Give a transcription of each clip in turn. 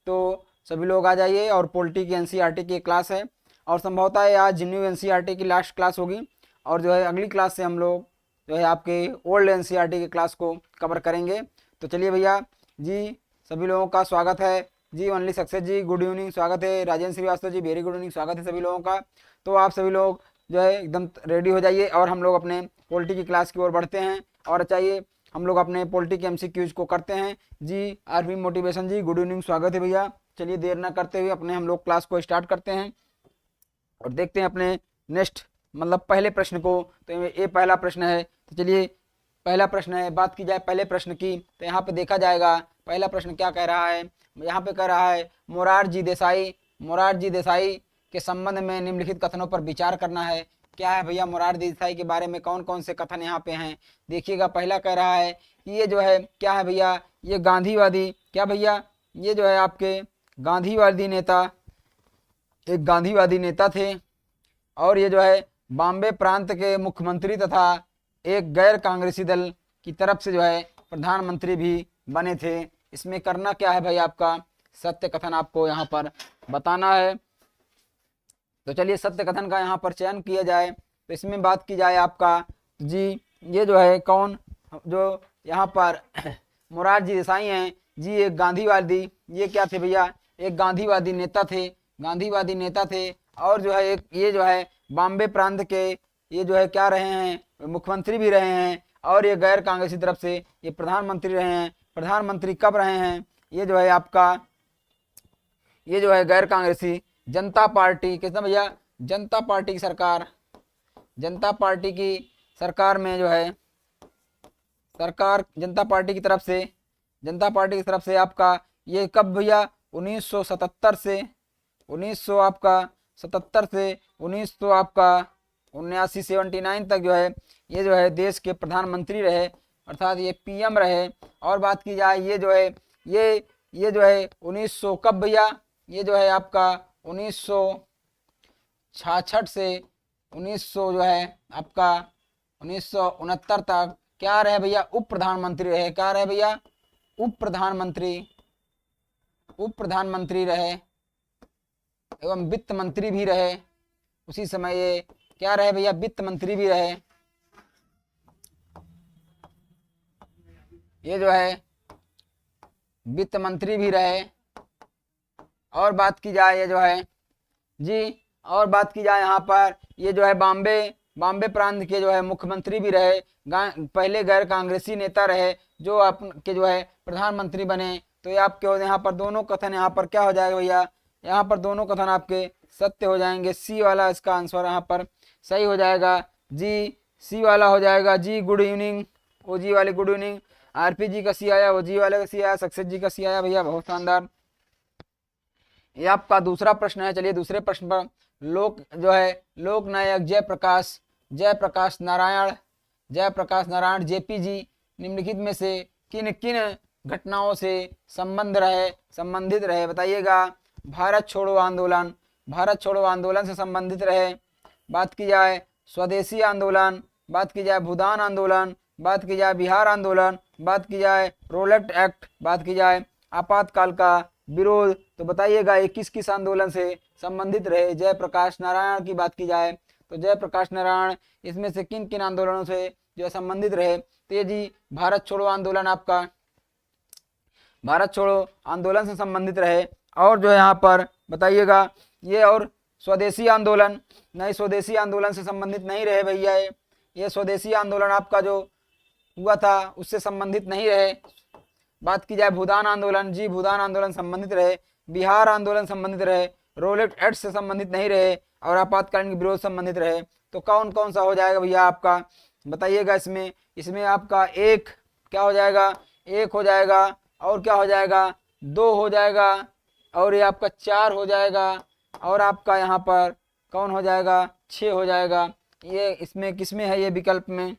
तो सभी लोग आ जाइए। और पॉलिटी की एनसीईआरटी की क्लास है और संभवतः ये आज न्यू एनसीईआरटी की लास्ट क्लास होगी और जो है अगली क्लास से हम लोग जो है आपके ओल्ड एनसीईआरटी की क्लास को कवर करेंगे। तो चलिए भैया जी, सभी लोगों का स्वागत है जी। ओनली सक्सेस जी गुड इवनिंग, स्वागत है। Rajendra Srivastava ji very good evening, स्वागत है सभी लोगों का। तो आप सभी लोग जो है एकदम रेडी हो जाइए और हम लोग अपने पॉलिटी की क्लास की ओर बढ़ते हैं। और चाहिए हम लोग अपने पॉलिटी के एमसीक्यूज को करते हैं जी। आरपी मोटिवेशन जी गुड इवनिंग, स्वागत है भैया। चलिए देर ना करते हुए अपने हम लोग क्लास को स्टार्ट करते हैं और देखते हैं अपने नेक्स्ट मतलब पहले प्रश्न को। तो ये पहला प्रश्न है, तो चलिए पहला प्रश्न है। बात की जाए पहले प्रश्न की तो यहाँ पे देखा जाएगा पहला प्रश्न क्या कह रहा है। यहाँ पे कह रहा है मोरारजी देसाई के संबंध में निम्नलिखित कथनों पर विचार करना है। क्या है भैया मोरारजी देसाई के बारे में कौन कौन से कथन यहाँ पे हैं। देखिएगा पहला कह रहा है कि ये जो है क्या है भैया, ये गांधीवादी, क्या भैया, ये जो है आपके गांधीवादी नेता, एक गांधीवादी नेता थे और ये जो है बॉम्बे प्रांत के मुख्यमंत्री तथा एक गैर कांग्रेसी दल की तरफ से जो है प्रधानमंत्री भी बने थे। इसमें करना क्या है भाई, आपका सत्य कथन आपको यहाँ पर बताना है। तो चलिए सत्य कथन का यहाँ पर चयन किया जाए। तो इसमें बात की जाए आपका जी, ये जो है कौन, जो यहाँ पर मोरारजी देसाई हैं जी, एक गांधीवादी, ये क्या थे भैया, एक गांधीवादी नेता थे और जो है एक ये जो है बॉम्बे प्रांत के ये जो है क्या रहे हैं, मुख्यमंत्री भी रहे हैं और ये गैर कांग्रेसी तरफ से ये प्रधानमंत्री रहे हैं। प्रधानमंत्री कब रहे हैं, ये जो है आपका, ये जो है गैर कांग्रेसी जनता पार्टी, कितना भैया, जनता पार्टी की सरकार, जनता पार्टी की सरकार में जो है सरकार जनता पार्टी की तरफ से आपका ये कब भैया 1977 से 1900 आपका 77 से 1900 आपका 79 तक जो है ये जो है देश के प्रधानमंत्री रहे, अर्थात ये पीएम रहे। और बात की जाए ये जो है ये जो है 1900 कब भैया, ये जो है आपका 1966 से 1900 जो है आपका 1969 तक क्या रहे भैया, उप प्रधानमंत्री रहे। क्या रहे भैया, उप प्रधानमंत्री रहे एवं वित्त मंत्री भी रहे। उसी समय ये क्या रहे भैया, वित्त मंत्री भी रहे। ये जो है वित्त मंत्री भी रहे। और बात की जाए ये जो है जी, और बात की जाए यहाँ पर ये जो है बॉम्बे प्रांत के जो है मुख्यमंत्री भी रहे, पहले गैर कांग्रेसी नेता रहे जो आपके जो है प्रधानमंत्री बने। तो ये आपके यहाँ पर दोनों कथन यहाँ पर क्या हो जाएगा भैया, यहाँ पर दोनों कथन आपके सत्य हो जाएंगे। सी वाला इसका आंसर यहाँ पर सही हो जाएगा जी, सी वाला हो जाएगा जी। गुड इवनिंग ओ जी वाले, गुड इवनिंग। आरपी जी का सी आया, ओ जी वाले का सी आया, सक्सेस जी का सी आया भैया, बहुत शानदार। ये आपका दूसरा प्रश्न है। चलिए दूसरे प्रश्न पर लोक नायक जयप्रकाश नारायण जेपी जी निम्नलिखित में से किन किन घटनाओं से संबंधित रहे बताइएगा। भारत छोड़ो आंदोलन से संबंधित रहे। बात की जाए स्वदेशी आंदोलन, बात की जाए भूदान आंदोलन, बात की जाए बिहार आंदोलन, बात की जाए रोलेट एक्ट, बात की जाए आपातकाल का विरोध। तो बताइएगा ये किस किस आंदोलन से संबंधित रहे। जयप्रकाश नारायण की बात की जाए तो जयप्रकाश नारायण इसमें से किन किन आंदोलनों से जो संबंधित रहे। तो ये जी भारत छोड़ो आंदोलन आपका भारत छोड़ो आंदोलन से संबंधित रहे। और जो है यहाँ पर बताइएगा ये, और स्वदेशी आंदोलन नहीं, स्वदेशी आंदोलन से संबंधित नहीं रहे भैया। ये स्वदेशी आंदोलन आपका जो हुआ था उससे संबंधित नहीं रहे। बात की जाए भूदान आंदोलन, जी भूदान आंदोलन संबंधित रहे। बिहार आंदोलन संबंधित रहे, रोलेट एक्ट से संबंधित नहीं रहे और आपातकालीन विरोध संबंधित रहे। तो कौन कौन सा हो जाएगा भैया आपका बताइएगा। इसमें आपका एक क्या हो जाएगा, एक हो जाएगा, और क्या हो जाएगा, दो हो जाएगा, और ये आपका चार हो जाएगा, और आपका यहाँ पर कौन हो जाएगा, 6 हो जाएगा। ये इसमें किसमें है, ये विकल्प में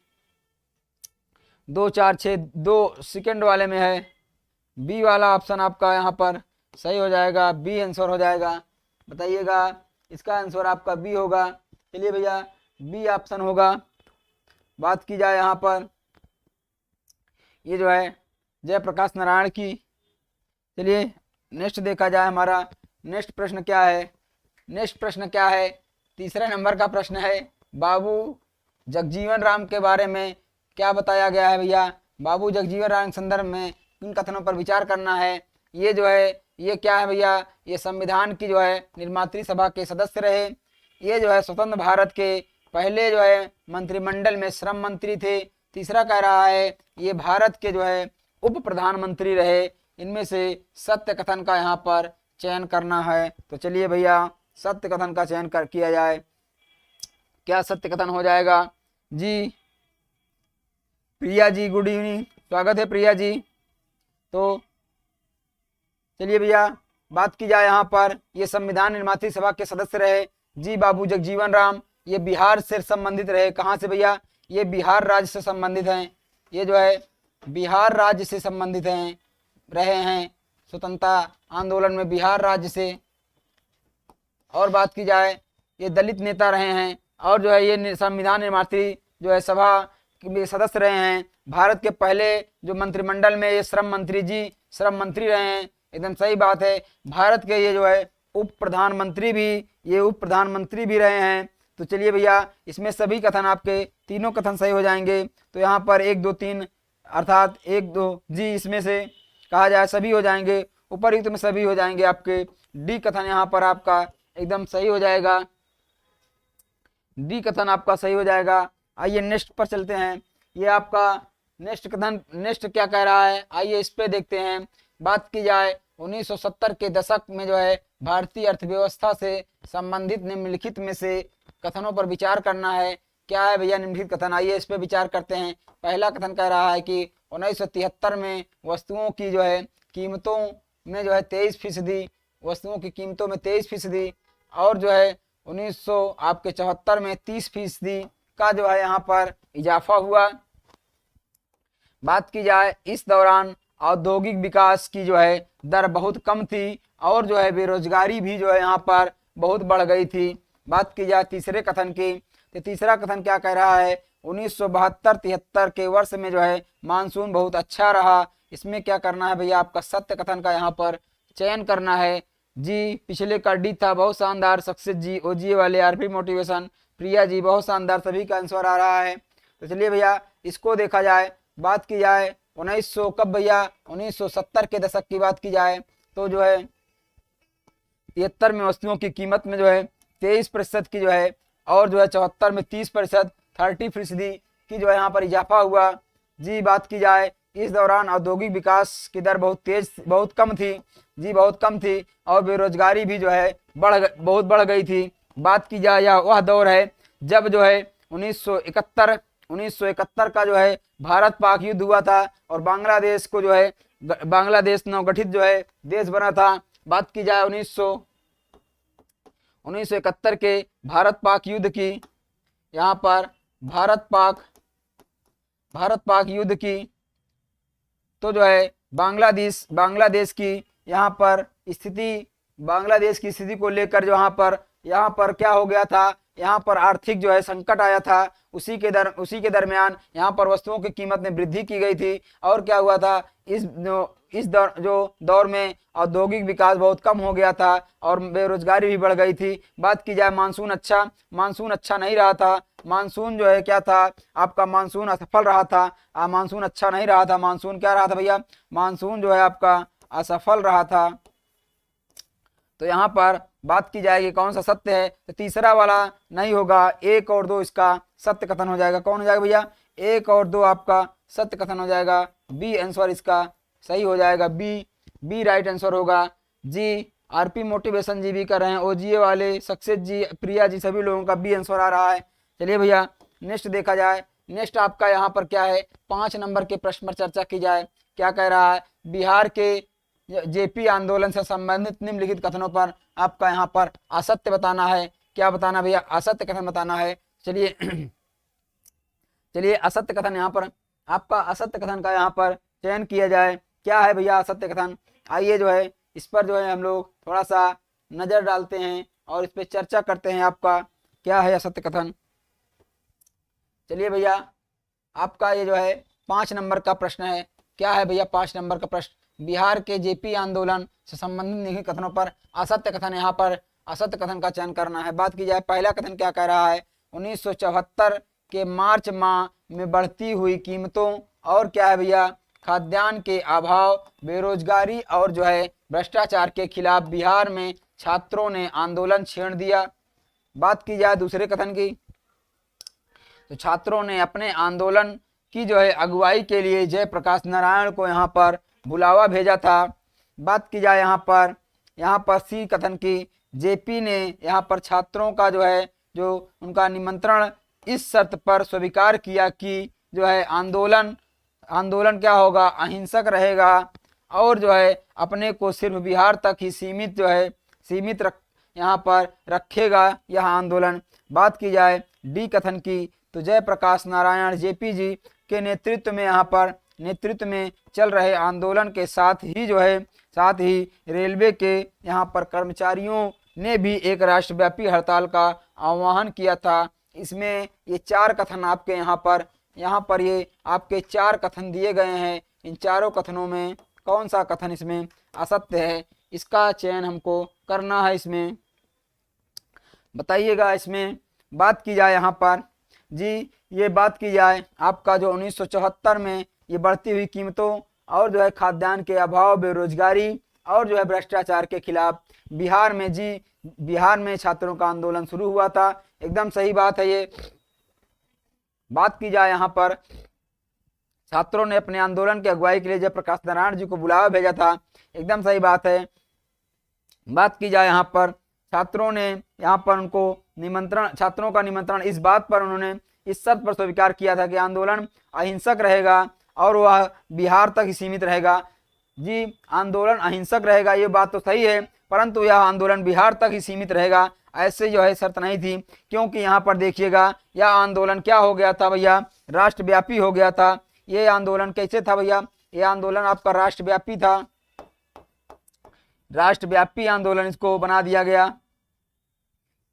2 4 6 2 सेकंड वाले में है। बी वाला ऑप्शन आपका यहाँ पर सही हो जाएगा, बी आंसर हो जाएगा। बताइएगा इसका आंसर आपका बी होगा। चलिए भैया बी ऑप्शन होगा। बात की जाए यहाँ पर ये जो है जयप्रकाश नारायण की, चलिए नेक्स्ट देखा जाए हमारा नेक्स्ट प्रश्न क्या है। नेक्स्ट प्रश्न क्या है, तीसरे नंबर का प्रश्न है, बाबू जगजीवन राम के बारे में क्या बताया गया है भैया। बाबू जगजीवन राम के संदर्भ में किन कथनों पर विचार करना है। ये जो है ये क्या है भैया, ये संविधान की जो है निर्मात्री सभा के सदस्य रहे। ये जो है स्वतंत्र भारत के पहले जो है मंत्रिमंडल में श्रम मंत्री थे। तीसरा कह रहा है ये भारत के जो है उप प्रधानमंत्री रहे। इनमें से सत्य कथन का यहाँ पर चयन करना है। तो चलिए भैया सत्य कथन का चयन किया जाए। क्या सत्य कथन हो जाएगा जी। प्रिया जी गुड इवनिंग, स्वागत है प्रिया जी। तो चलिए भैया बात की जाए यहाँ पर, ये संविधान निर्मात्री सभा के सदस्य रहे जी बाबू जगजीवन राम। ये बिहार से संबंधित रहे। कहाँ से भैया, ये बिहार राज्य से संबंधित हैं। ये जो है बिहार राज्य से संबंधित हैं, रहे हैं स्वतंत्रता आंदोलन में बिहार राज्य से। और बात की जाए ये दलित नेता रहे हैं और जो है ये संविधान निर्मात्री जो है सभा के सदस्य रहे हैं। भारत के पहले जो मंत्रिमंडल में ये श्रम मंत्री जी श्रम मंत्री रहे हैं। एकदम सही बात है। भारत के ये जो है उप प्रधानमंत्री भी रहे हैं। तो चलिए भैया इसमें सभी कथन आपके तीनों कथन सही हो जाएंगे। तो यहाँ पर 1 2 3 अर्थात 1 2 जी इसमें से कहा जाए सभी हो जाएंगे, उपरयुक्त में सभी हो जाएंगे। आपके डी कथन यहाँ पर आपका एकदम सही हो जाएगा। डी कथन आपका सही हो जाएगा। आइए नेक्स्ट पर चलते हैं। ये आपका नेक्स्ट कथन नेक्स्ट क्या कह रहा है, आइए इस पे देखते हैं। बात की जाए 1970 के दशक में जो है भारतीय अर्थव्यवस्था से संबंधित निम्नलिखित में से कथनों पर विचार करना है। क्या है भैया निम्नलिखित कथन, आइए इस पे विचार करते हैं। पहला कथन कह रहा है कि 1973 में वस्तुओं की जो है कीमतों में जो है 23%, वस्तुओं की कीमतों में 23%, और जो है 1974 में 30% का जो है यहाँ पर इजाफा हुआ। बात की जाए इस दौरान औद्योगिक विकास की जो है दर बहुत कम थी और जो है बेरोजगारी भी जो है यहाँ पर बहुत बढ़ गई थी। बात की जाए तीसरे कथन की, तो तीसरा कथन क्या कह रहा है, 1972-73 के वर्ष में जो है मानसून बहुत अच्छा रहा। इसमें क्या करना है भैया, आपका सत्य कथन का यहाँ पर चयन करना है जी। पिछले का डी था, बहुत शानदार सक्सेस जी, ओजीए वाले आरपी मोटिवेशन, प्रिया जी बहुत शानदार, सभी का आंसर आ रहा है। तो चलिए भैया इसको देखा जाए। बात की जाए 1900 कब भैया, 1970 के दशक की बात की जाए तो जो है 73 में वस्तुओं की कीमत में जो है 23% की जो है, और जो है 74 में 30%, 30% की जो है यहाँ पर इजाफा हुआ जी। बात की जाए इस दौरान औद्योगिक विकास की दर बहुत कम थी जी, बहुत कम थी, और बेरोजगारी भी जो है बहुत बढ़ गई थी। बात की जाए यह वह दौर है जब जो है 1971 का जो है भारत पाक युद्ध हुआ था और बांग्लादेश को जो है बांग्लादेश नवगठित जो है देश बना था। बात की जाए 1971 के भारत पाक युद्ध की, यहाँ पर भारत पाक युद्ध की, तो जो है बांग्लादेश की यहाँ पर स्थिति, बांग्लादेश की स्थिति को लेकर जो यहाँ पर क्या हो गया था, यहाँ पर आर्थिक जो है संकट आया था। उसी के दरमियान यहाँ पर वस्तुओं की कीमत में वृद्धि की गई थी। और क्या हुआ था, इस दौर में औद्योगिक विकास बहुत कम हो गया था और बेरोजगारी भी बढ़ गई थी। बात की जाए मानसून अच्छा नहीं रहा था। मानसून जो है क्या था, आपका मानसून असफल रहा था। मानसून अच्छा नहीं रहा था। मानसून क्या रहा था भैया, मानसून जो है आपका असफल रहा था। तो यहाँ पर बात की जाएगी कौन सा सत्य है, तो तीसरा वाला नहीं होगा, 1 और 2 इसका सत्य कथन हो जाएगा। कौन हो जाएगा भैया, 1 और 2 आपका सत्य कथन हो जाएगा। बी आंसर इसका सही हो जाएगा। बी राइट आंसर होगा जी। आरपी मोटिवेशन जी भी कर रहे हैं, ओजीए वाले सक्सेस जी, प्रिया जी, सभी लोगों का बी आंसर आ रहा है। चलिए भैया नेक्स्ट देखा जाए। नेक्स्ट आपका यहाँ पर क्या है, 5 नंबर के प्रश्न पर चर्चा की जाए। क्या कह रहा है, बिहार के जेपी आंदोलन से संबंधित निम्नलिखित कथनों पर आपका यहाँ पर असत्य बताना है। क्या बताना भैया, असत्य कथन बताना है। चलिए असत्य कथन यहाँ पर आपका असत्य कथन का यहाँ पर चयन किया जाए। क्या है भैया असत्य कथन, आइए जो है इस पर जो है हम लोग थोड़ा सा नजर डालते हैं और इस पर चर्चा करते हैं। आपका क्या है असत्य कथन। चलिए भैया आपका ये जो है 5 नंबर का प्रश्न है। क्या है भैया 5 नंबर का प्रश्न, बिहार के जेपी आंदोलन से संबंधित निम्नलिखित कथनों पर असत्य कथन, यहाँ पर असत्य कथन का चयन करना है। बात की जाए, पहला कथन क्या कह रहा है, 1974 के मार्च माह में बढ़ती हुई कीमतों और क्या है भैया, खाद्यान्न के अभाव, बेरोजगारी और जो है भ्रष्टाचार के खिलाफ बिहार में छात्रों ने आंदोलन छेड़ दिया। बात की जाए दूसरे कथन की, तो छात्रों ने अपने आंदोलन की जो है अगुवाई के लिए जयप्रकाश नारायण को यहाँ पर बुलावा भेजा था। बात की जाए यहाँ पर सी कथन की, जेपी ने यहाँ पर छात्रों का जो है जो उनका निमंत्रण इस शर्त पर स्वीकार किया कि जो है आंदोलन क्या होगा, अहिंसक रहेगा और जो है अपने को सिर्फ बिहार तक ही सीमित यहाँ पर रखेगा यह आंदोलन। बात की जाए डी कथन की, तो जयप्रकाश नारायण जेपी जी के नेतृत्व में चल रहे आंदोलन के साथ ही रेलवे के यहाँ पर कर्मचारियों ने भी एक राष्ट्रव्यापी हड़ताल का आह्वान किया था। इसमें ये 4 कथन आपके यहाँ पर ये आपके 4 कथन दिए गए हैं। इन चारों कथनों में कौन सा कथन इसमें असत्य है, इसका चयन हमको करना है। इसमें बताइएगा। इसमें बात की जाए यहाँ पर जी, ये बात की जाए आपका जो 1974 में ये बढ़ती हुई कीमतों और जो है खाद्यान्न के अभाव, बेरोजगारी और जो है भ्रष्टाचार के खिलाफ बिहार में छात्रों का आंदोलन शुरू हुआ था। एकदम सही बात है ये। बात की जाए यहाँ पर छात्रों ने अपने आंदोलन की अगुवाई के लिए जयप्रकाश नारायण जी को बुलावा भेजा था। एकदम सही बात है। बात की जाए यहाँ पर छात्रों का निमंत्रण इस बात पर उन्होंने इस शर्त पर स्वीकार किया था कि आंदोलन अहिंसक रहेगा और वह बिहार तक ही सीमित रहेगा। जी, आंदोलन अहिंसक रहेगा, ये बात तो सही है, परंतु यह आंदोलन बिहार तक ही सीमित रहेगा ऐसे जो है शर्त नहीं थी, क्योंकि यहाँ पर देखिएगा यह आंदोलन क्या हो गया था भैया, राष्ट्रव्यापी हो गया था। ये आंदोलन कैसे था भैया, ये आंदोलन आपका राष्ट्रव्यापी था, राष्ट्रव्यापी आंदोलन इसको बना दिया गया।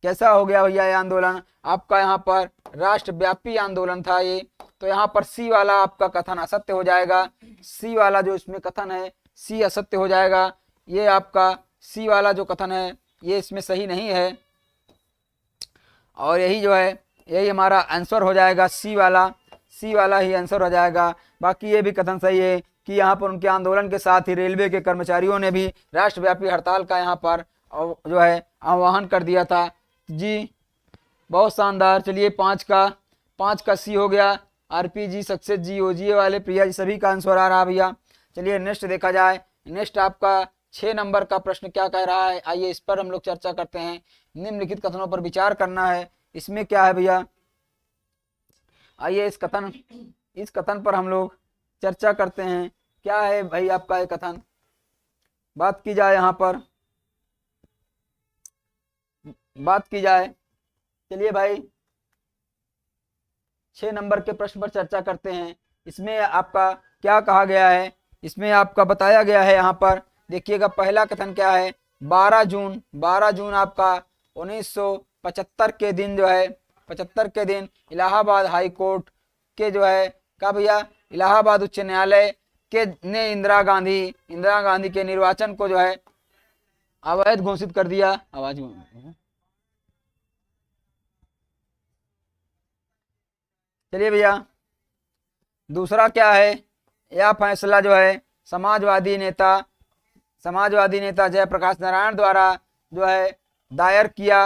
कैसा हो गया भैया ये आंदोलन आपका, यहाँ पर राष्ट्रव्यापी आंदोलन था ये। तो यहाँ पर सी वाला आपका कथन असत्य हो जाएगा। सी वाला जो इसमें कथन है सी असत्य हो जाएगा। ये आपका सी वाला जो कथन है ये इसमें सही नहीं है और यही हमारा आंसर हो जाएगा। सी वाला ही आंसर हो जाएगा। बाकी ये भी कथन सही है कि यहाँ पर उनके आंदोलन के साथ ही रेलवे के कर्मचारियों ने भी राष्ट्रव्यापी हड़ताल का यहाँ पर जो है आह्वान कर दिया था। जी, बहुत शानदार। चलिए 5 का सी हो गया। आरपी जी, सक्सेस जी, ओजीए वाले, प्रिया जी, सभी का आंसर आ रहा भैया। चलिए नेक्स्ट देखा जाए। नेक्स्ट आपका 6 नंबर का प्रश्न क्या कह रहा है, आइए इस पर हम लोग चर्चा करते हैं। निम्नलिखित कथनों पर विचार करना है। इसमें क्या है भैया, आइए इस कथन पर हम लोग चर्चा करते हैं। क्या है भाई आपका ये कथन, बात की जाए यहाँ पर, बात की जाए। चलिए भाई 6 नंबर के प्रश्न पर चर्चा करते हैं। इसमें आपका क्या कहा गया है, इसमें आपका बताया गया है यहाँ पर देखिएगा। पहला कथन क्या है, 12 जून आपका 1975 के दिन जो है 75 के दिन इलाहाबाद हाई कोर्ट के जो है क्या भैया, इलाहाबाद उच्च न्यायालय के ने इंदिरा गांधी के निर्वाचन को जो है अवैध घोषित कर दिया। आवाज में चलिए भैया, दूसरा क्या है, यह फैसला जो है समाजवादी नेता जयप्रकाश नारायण द्वारा जो है दायर किया।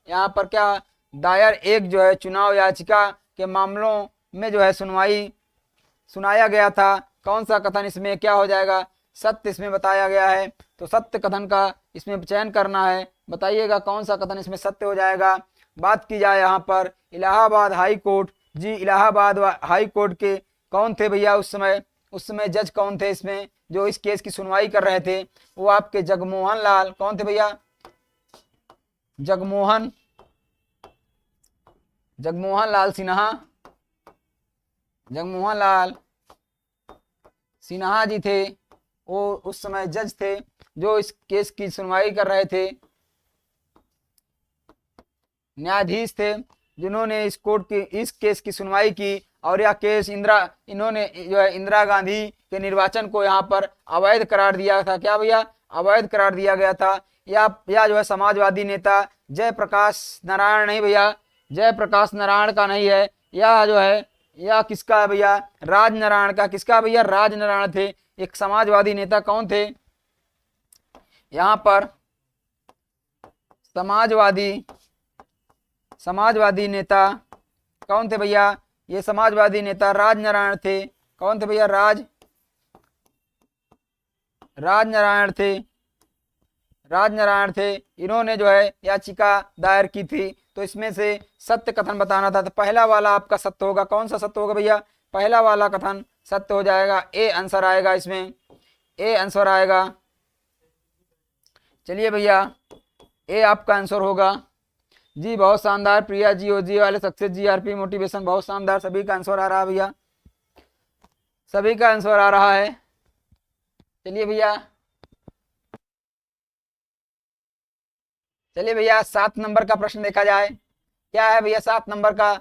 यहाँ पर क्या दायर एक जो है चुनाव याचिका के मामलों में जो है सुनाया गया था। कौन सा कथन इसमें क्या हो जाएगा, सत्य इसमें बताया गया है। तो सत्य कथन का इसमें चयन करना है। बताइएगा कौन सा कथन इसमें सत्य हो जाएगा। बात की जाए यहाँ पर इलाहाबाद हाई कोर्ट, जी इलाहाबाद हाई कोर्ट के कौन थे भैया उस समय जज कौन थे इसमें जो इस केस की सुनवाई कर रहे थे, वो आपके जगमोहन लाल, कौन थे भैया, जगमोहन लाल सिन्हा जी थे। वो उस समय जज थे जो इस केस की सुनवाई कर रहे थे, न्यायाधीश थे जिन्होंने इस केस की सुनवाई की और यह केस इन्होंने जो है इंदिरा गांधी के निर्वाचन को यहाँ पर अवैध करार दिया था। क्या भैया? अवैध करार दिया गया था। या जो है समाजवादी नेता जयप्रकाश नारायण नहीं भैया, जयप्रकाश नारायण का नहीं है, यह जो है यह किसका है भैया? राजनारायण का। किसका भैया? राजनारायण थे, एक समाजवादी नेता। कौन थे यहाँ पर? समाजवादी नेता कौन थे भैया? ये समाजवादी नेता राजनारायण थे। कौन थे भैया? राजनारायण थे। इन्होंने जो है याचिका दायर की थी। तो इसमें से सत्य कथन बताना था। तो पहला वाला आपका सत्य होगा। कौन सा सत्य होगा भैया? पहला वाला कथन सत्य हो जाएगा। ए आंसर आएगा, इसमें ए आंसर आएगा। चलिए भैया, ए आपका आंसर होगा। जी बहुत शानदार, प्रिया जी, ओजी वाले, सक्सेस जी, आरपी मोटिवेशन, बहुत शानदार। सभी का आंसर आ रहा है भैया, सभी का आंसर आ रहा है। चलिए भैया 7 नंबर का प्रश्न देखा जाए। क्या है भैया 7 नंबर का?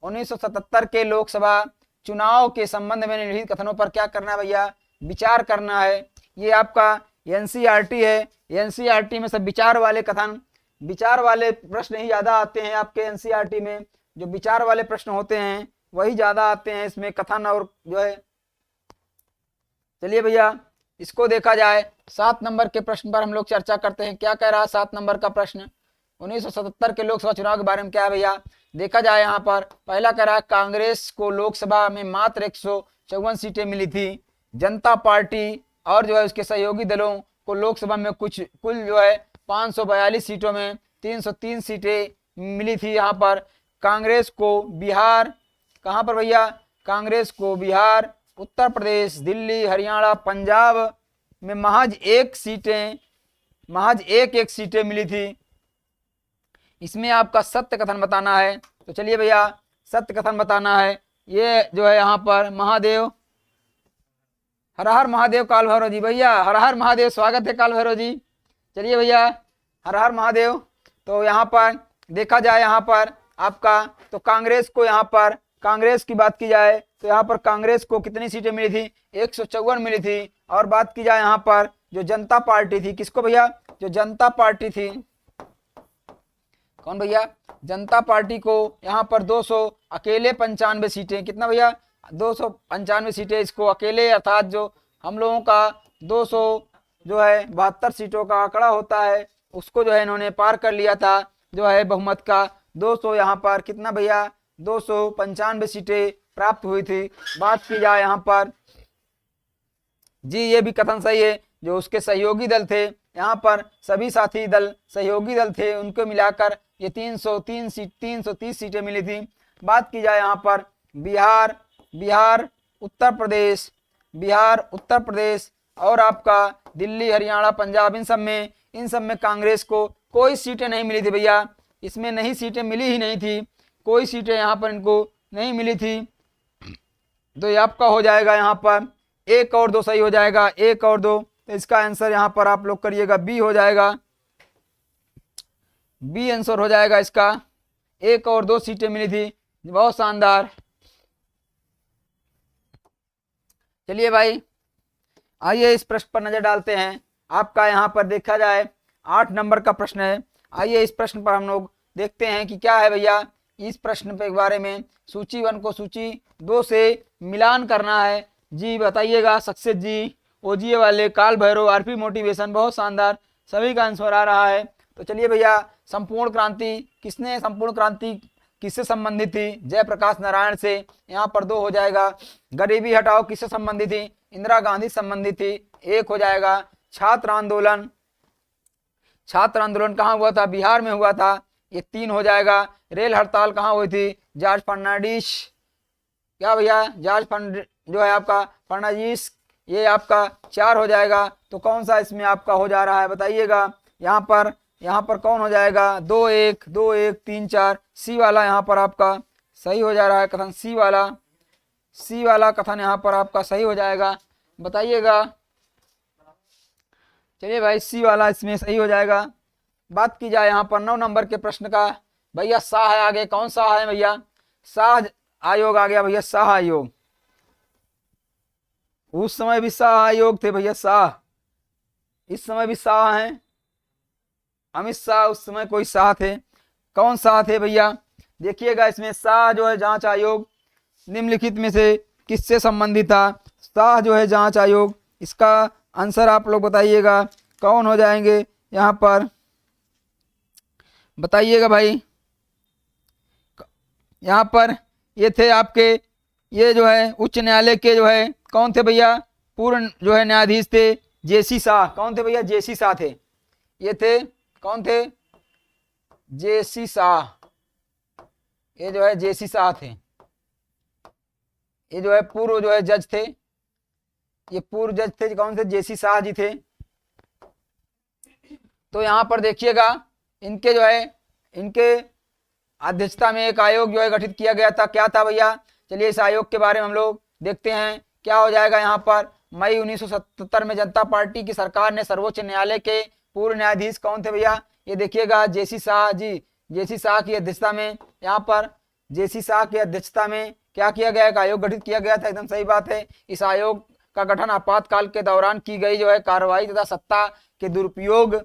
1977 के लोकसभा चुनाव के संबंध में निम्नलिखित कथनों पर क्या करना है भैया? विचार करना है। ये आपका एनसीईआरटी है। एनसीईआरटी में सब विचार वाले कथन, विचार वाले प्रश्न ही ज्यादा आते हैं आपके एनसीईआरटी में। जो विचार वाले प्रश्न होते हैं वही ज्यादा आते हैं इसमें, कथन और जो है। चलिए भैया इसको देखा जाए। 7 नंबर के प्रश्न पर हम लोग चर्चा करते हैं। क्या कह रहा है 7 नंबर का प्रश्न? 1977 के लोकसभा चुनाव के बारे में क्या है भैया? देखा जाए यहाँ पर पहला कह रहा है कांग्रेस को लोकसभा में मात्र 154 सीटें मिली थी। जनता पार्टी और जो है उसके सहयोगी दलों को लोकसभा में कुल जो है 542 सीटों में 303 सीटें मिली थी। यहाँ पर कांग्रेस को बिहार, कहाँ पर भैया? कांग्रेस को बिहार, उत्तर प्रदेश, दिल्ली, हरियाणा, पंजाब में महज एक सीटें मिली थी। इसमें आपका सत्य कथन बताना है। तो चलिए भैया सत्य कथन बताना है। ये जो है यहाँ पर महादेव, हर हर महादेव काल भैरव जी, भैया हर हर महादेव, स्वागत है काल भैरव जी। चलिए भैया हर हर महादेव। तो यहाँ पर देखा जाए, यहाँ पर आपका तो कांग्रेस को, यहाँ पर कांग्रेस की बात की जाए तो यहाँ पर कांग्रेस को कितनी सीटें मिली थी? 154 मिली थी। और बात की जाए यहाँ पर जो जनता पार्टी थी, किसको भैया? जो जनता पार्टी थी, कौन भैया? जनता पार्टी को यहाँ पर 200 अकेले 95 सीटें, कितना भैया? 295 सीटें इसको अकेले, अर्थात जो हम लोगों का 200 जो है 72 सीटों का आंकड़ा होता है उसको जो है इन्होंने पार कर लिया था, जो है बहुमत का 200 यहाँ पर कितना भैया? 295 सीटें प्राप्त हुई थी। बात की जाए यहाँ पर जी, ये भी कथन सही है। जो उसके सहयोगी दल थे, यहाँ पर सभी साथी दल सहयोगी दल थे, उनको मिलाकर ये 330 सीटें मिली थी। बात की जाए यहाँ पर बिहार उत्तर प्रदेश और आपका दिल्ली, हरियाणा, पंजाब, इन सब में कांग्रेस को कोई सीटें नहीं मिली थी भैया। इसमें नहीं सीटें मिली ही नहीं थी, कोई सीटें यहाँ पर इनको नहीं मिली थी। तो ये आपका हो जाएगा यहाँ पर 1 और 2 सही हो जाएगा, 1 और 2। तो इसका आंसर यहाँ पर आप लोग करिएगा, बी हो जाएगा, बी आंसर हो जाएगा इसका। 1 और 2 सीटें मिली थी, बहुत शानदार। चलिए भाई आइए इस प्रश्न पर नजर डालते हैं। आपका यहाँ पर देखा जाए 8 नंबर का प्रश्न है। आइए इस प्रश्न पर हम लोग देखते हैं कि क्या है भैया। इस प्रश्न के बारे में सूची 1 को सूची 2 से मिलान करना है। जी बताइएगा, सक्सेस जी, ओजीए वाले, काल भैरव, आरपी मोटिवेशन, बहुत शानदार, सभी का आंसर आ रहा है। तो चलिए भैया संपूर्ण क्रांति किससे संबंधित थी? जयप्रकाश नारायण से, यहाँ पर 2 हो जाएगा। गरीबी हटाओ किससे संबंधित थी? इंदिरा गांधी संबंधित थी, 1 हो जाएगा। छात्र आंदोलन कहाँ हुआ था? बिहार में हुआ था, ये 3 हो जाएगा। रेल हड़ताल कहाँ हुई थी? जॉर्ज फर्नांडिस, क्या भैया? जो है आपका फर्नांडिस, ये आपका 4 हो जाएगा। तो कौन सा इसमें आपका हो जा रहा है बताइएगा। यहाँ पर कौन हो जाएगा? 2 1 3 4, सी वाला यहाँ पर आपका सही हो जा रहा है कथन, सी वाला कथन यहाँ पर आपका सही हो जाएगा, बताइएगा। चलिए भाई सी वाला इसमें सही हो जाएगा। बात की जाए यहाँ पर 9 नंबर के प्रश्न का, भैया शाह है आगे, कौन शाह है भैया? शाह आयोग आ गया भैया शाह आयोग। उस समय भी शाह आयोग थे भैया शाह, इस समय भी शाह हैं। अमित शाह उस समय कोई शाह थे, कौन शाह थे भैया? देखिएगा इसमें शाह जो है जांच आयोग निम्नलिखित में से किससे संबंधित था? शाह जो है जांच आयोग, इसका आंसर आप लोग बताइएगा कौन हो जाएंगे यहाँ पर, बताइएगा भाई। यहाँ पर ये थे आपके, ये जो है उच्च न्यायालय के जो है कौन थे भैया? पूर्व जो है न्यायाधीश थे जेसी शाह। कौन थे भैया? जेसी शाह थे। ये थे कौन थे? जेसी शाह। ये जो है जेसी शाह थे, ये जो है पूर्व जो है जज थे, ये पूर्व जज थे। कौन थे? जेसी शाह जी थे। तो यहाँ पर देखिएगा इनके जो है, इनके अध्यक्षता में एक आयोग जो है गठित किया गया था। क्या था भैया? चलिए इस आयोग के बारे में हम लोग देखते हैं क्या हो जाएगा। यहाँ पर मई 1977 में जनता पार्टी की सरकार ने सर्वोच्च न्यायालय के पूर्व न्यायाधीश कौन थे भैया? ये देखिएगा जेसी शाह जी, जेसी शाह की अध्यक्षता में, यहाँ पर जेसी शाह की अध्यक्षता में क्या किया गया? एक आयोग गठित किया गया था। एकदम सही बात है। इस आयोग का गठन आपातकाल के दौरान की गई जो है कार्रवाई तथा सत्ता के दुरुपयोग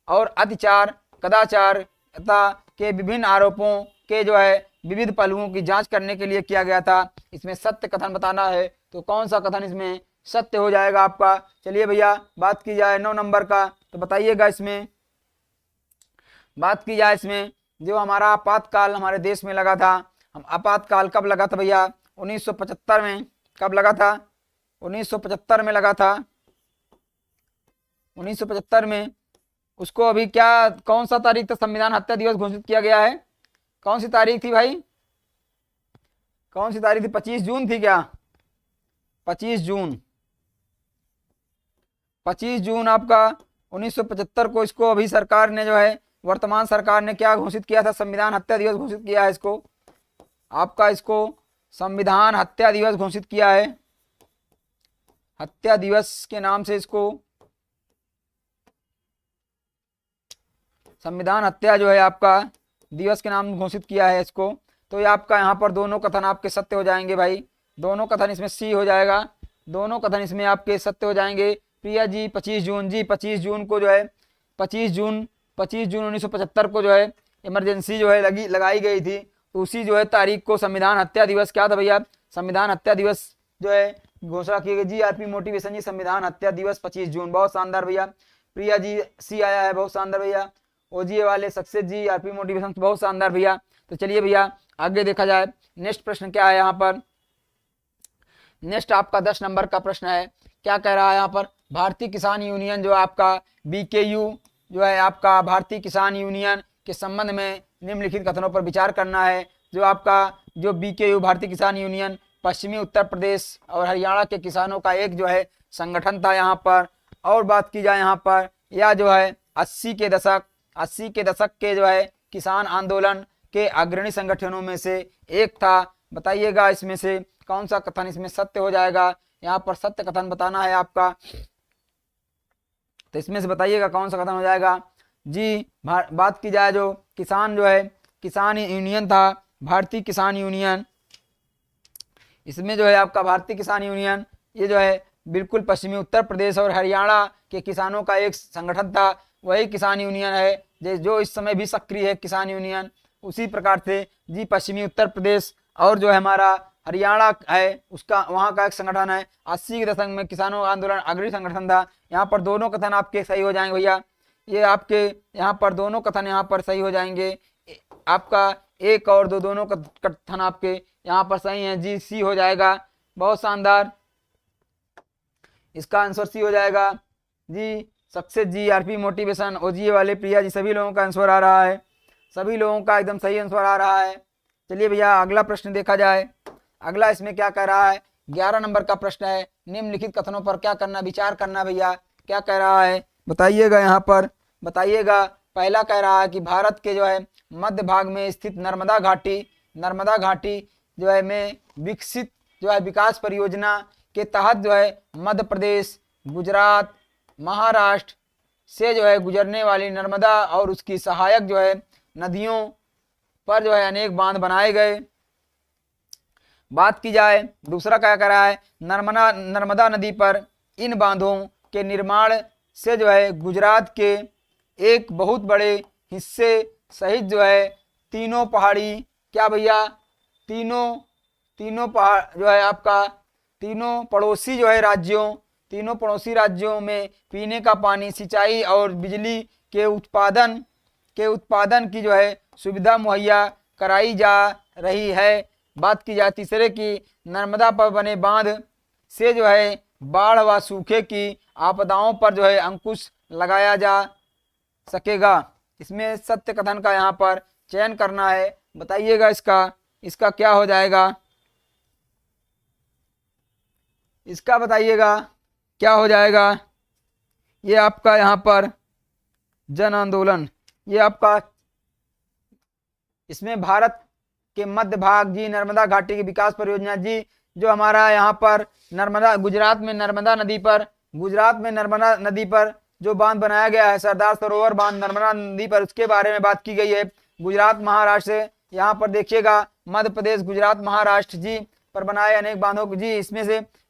और अत्याचार, कदाचार तथा के विभिन्न आरोपों के जो है विविध पहलुओं की जांच करने के लिए किया गया था। इसमें सत्य कथन बताना है, तो कौन सा कथन इसमें सत्य हो जाएगा आपका? चलिए भैया बात की जाए 9 नंबर का, तो बताइएगा इसमें, बात की जाए इसमें जो हमारा आपातकाल हमारे देश में लगा था, हम आपातकाल कब लगा था भैया? 1975 में। कब लगा था? 1975 में लगा था, 1975 में। उसको अभी क्या, कौन सा तारीख तक संविधान हत्या दिवस घोषित किया गया है? कौन सी तारीख थी भाई? कौन सी तारीख थी? 25 जून थी क्या? 25 जून, 25 जून आपका 1975 को इसको अभी सरकार ने जो है, वर्तमान सरकार ने क्या घोषित किया था? संविधान हत्या दिवस घोषित किया है इसको आपका, इसको संविधान हत्या दिवस घोषित किया है। हत्या दिवस के नाम से इसको संविधान हत्या जो है आपका दिवस के नाम घोषित किया है इसको। तो ये आपका यहाँ पर दोनों कथन आपके सत्य हो जाएंगे भाई, दोनों कथन इसमें सी हो जाएगा, दोनों कथन इसमें आपके सत्य हो जाएंगे। प्रिया जी 25 जून जी, 25 जून को जो है 25 जून 1975 को जो है इमरजेंसी जो है लगाई गई थी। तो उसी जो है तारीख को संविधान हत्या दिवस क्या था भैया? संविधान हत्या दिवस जो है घोषणा की गई। जी आरपी मोटिवेशन जी, संविधान हत्या दिवस 25 जून। बहुत शानदार भैया। प्रिया जी सी आया है, बहुत शानदार भैया। ओजीए वाले सक्सेस जी, आरपी मोटिवेशन, बहुत शानदार भैया। तो चलिए भैया आगे देखा जाए, नेक्स्ट प्रश्न क्या है यहाँ पर। नेक्स्ट आपका 10 नंबर का प्रश्न है। क्या कह रहा है यहाँ पर? भारतीय किसान यूनियन जो आपका बीकेयू जो है आपका, भारतीय किसान यूनियन के संबंध में निम्नलिखित कथनों पर विचार करना है। जो आपका जो बीकेयू भारतीय किसान यूनियन पश्चिमी उत्तर प्रदेश और हरियाणा के किसानों का एक जो है संगठन था यहाँ पर। और बात की जाए यहाँ पर, यह जो है 80 के दशक के जो है किसान आंदोलन के अग्रणी संगठनों में से एक था। बताइएगा इसमें से कौन सा कथन इसमें सत्य हो जाएगा? यहाँ पर सत्य कथन बताना है आपका, तो इसमें से बताइएगा कौन सा कथन हो जाएगा। जी बात की जाए जो किसान जो है किसान यूनियन था, भारतीय किसान यूनियन, इसमें जो है आपका भारतीय किसान यूनियन ये जो है बिल्कुल पश्चिमी उत्तर प्रदेश और हरियाणा के किसानों का एक संगठन था। वही किसान यूनियन है जो इस समय भी सक्रिय है किसान यूनियन। उसी प्रकार से जी पश्चिमी उत्तर प्रदेश और जो है हमारा हरियाणा है उसका वहाँ का एक संगठन है। 80 के दशक में किसानों का आंदोलन अग्रणी संगठन था। यहाँ पर दोनों कथन आपके सही हो जाएंगे भैया। ये आपके यहाँ पर दोनों कथन यहाँ पर सही हो जाएंगे। आपका एक और दो दोनों कथन आपके यहाँ पर सही है। जी सी हो जाएगा, बहुत शानदार, इसका आंसर सी हो जाएगा। जी सक्सेस जी, आरपी मोटिवेशन, ओजीए वाले, प्रिया जी, सभी लोगों का आंसर आ रहा है, सभी लोगों का एकदम सही आंसर आ रहा है। चलिए भैया अगला प्रश्न देखा जाए। अगला इसमें क्या कह रहा है? 11 नंबर का प्रश्न है। निम्नलिखित कथनों पर क्या करना, विचार करना भैया। क्या कह रहा है बताइएगा, यहाँ पर बताइएगा। पहला कह रहा है कि भारत के जो है मध्य भाग में स्थित नर्मदा घाटी जो है में विकसित जो है विकास परियोजना के तहत जो है मध्य प्रदेश, गुजरात, महाराष्ट्र से जो है गुजरने वाली नर्मदा और उसकी सहायक जो है नदियों पर जो है अनेक बांध बनाए गए। बात की जाए दूसरा क्या कर रहा है, नर्मदा नदी पर इन बांधों के निर्माण से जो है गुजरात के एक बहुत बड़े हिस्से सहित जो है तीनों पहाड़ी, क्या भैया, तीनों पहाड़ जो है आपका तीनों पड़ोसी राज्यों में पीने का पानी, सिंचाई और बिजली के उत्पादन की जो है सुविधा मुहैया कराई जा रही है। बात की जाए तीसरे की, नर्मदा पर बने बांध से जो है बाढ़ व सूखे की आपदाओं पर जो है अंकुश लगाया जा सकेगा। इसमें सत्य कथन का यहाँ पर चयन करना है, बताइएगा इसका क्या हो जाएगा, इसका बताइएगा क्या हो जाएगा। ये आपका यहाँ पर जन आंदोलन, ये आपका इसमें भारत के मध्य भाग जी नर्मदा घाटी की विकास परियोजना जी, जो हमारा यहाँ पर गुजरात में नर्मदा नदी पर जो बांध बनाया गया है, सरदार सरोवर बांध नर्मदा नदी पर, उसके बारे में बात की गई है। गुजरात महाराष्ट्र, यहाँ पर देखिएगा मध्य प्रदेश, गुजरात, महाराष्ट्र जी पर बनाए अनेक बांधों को जी,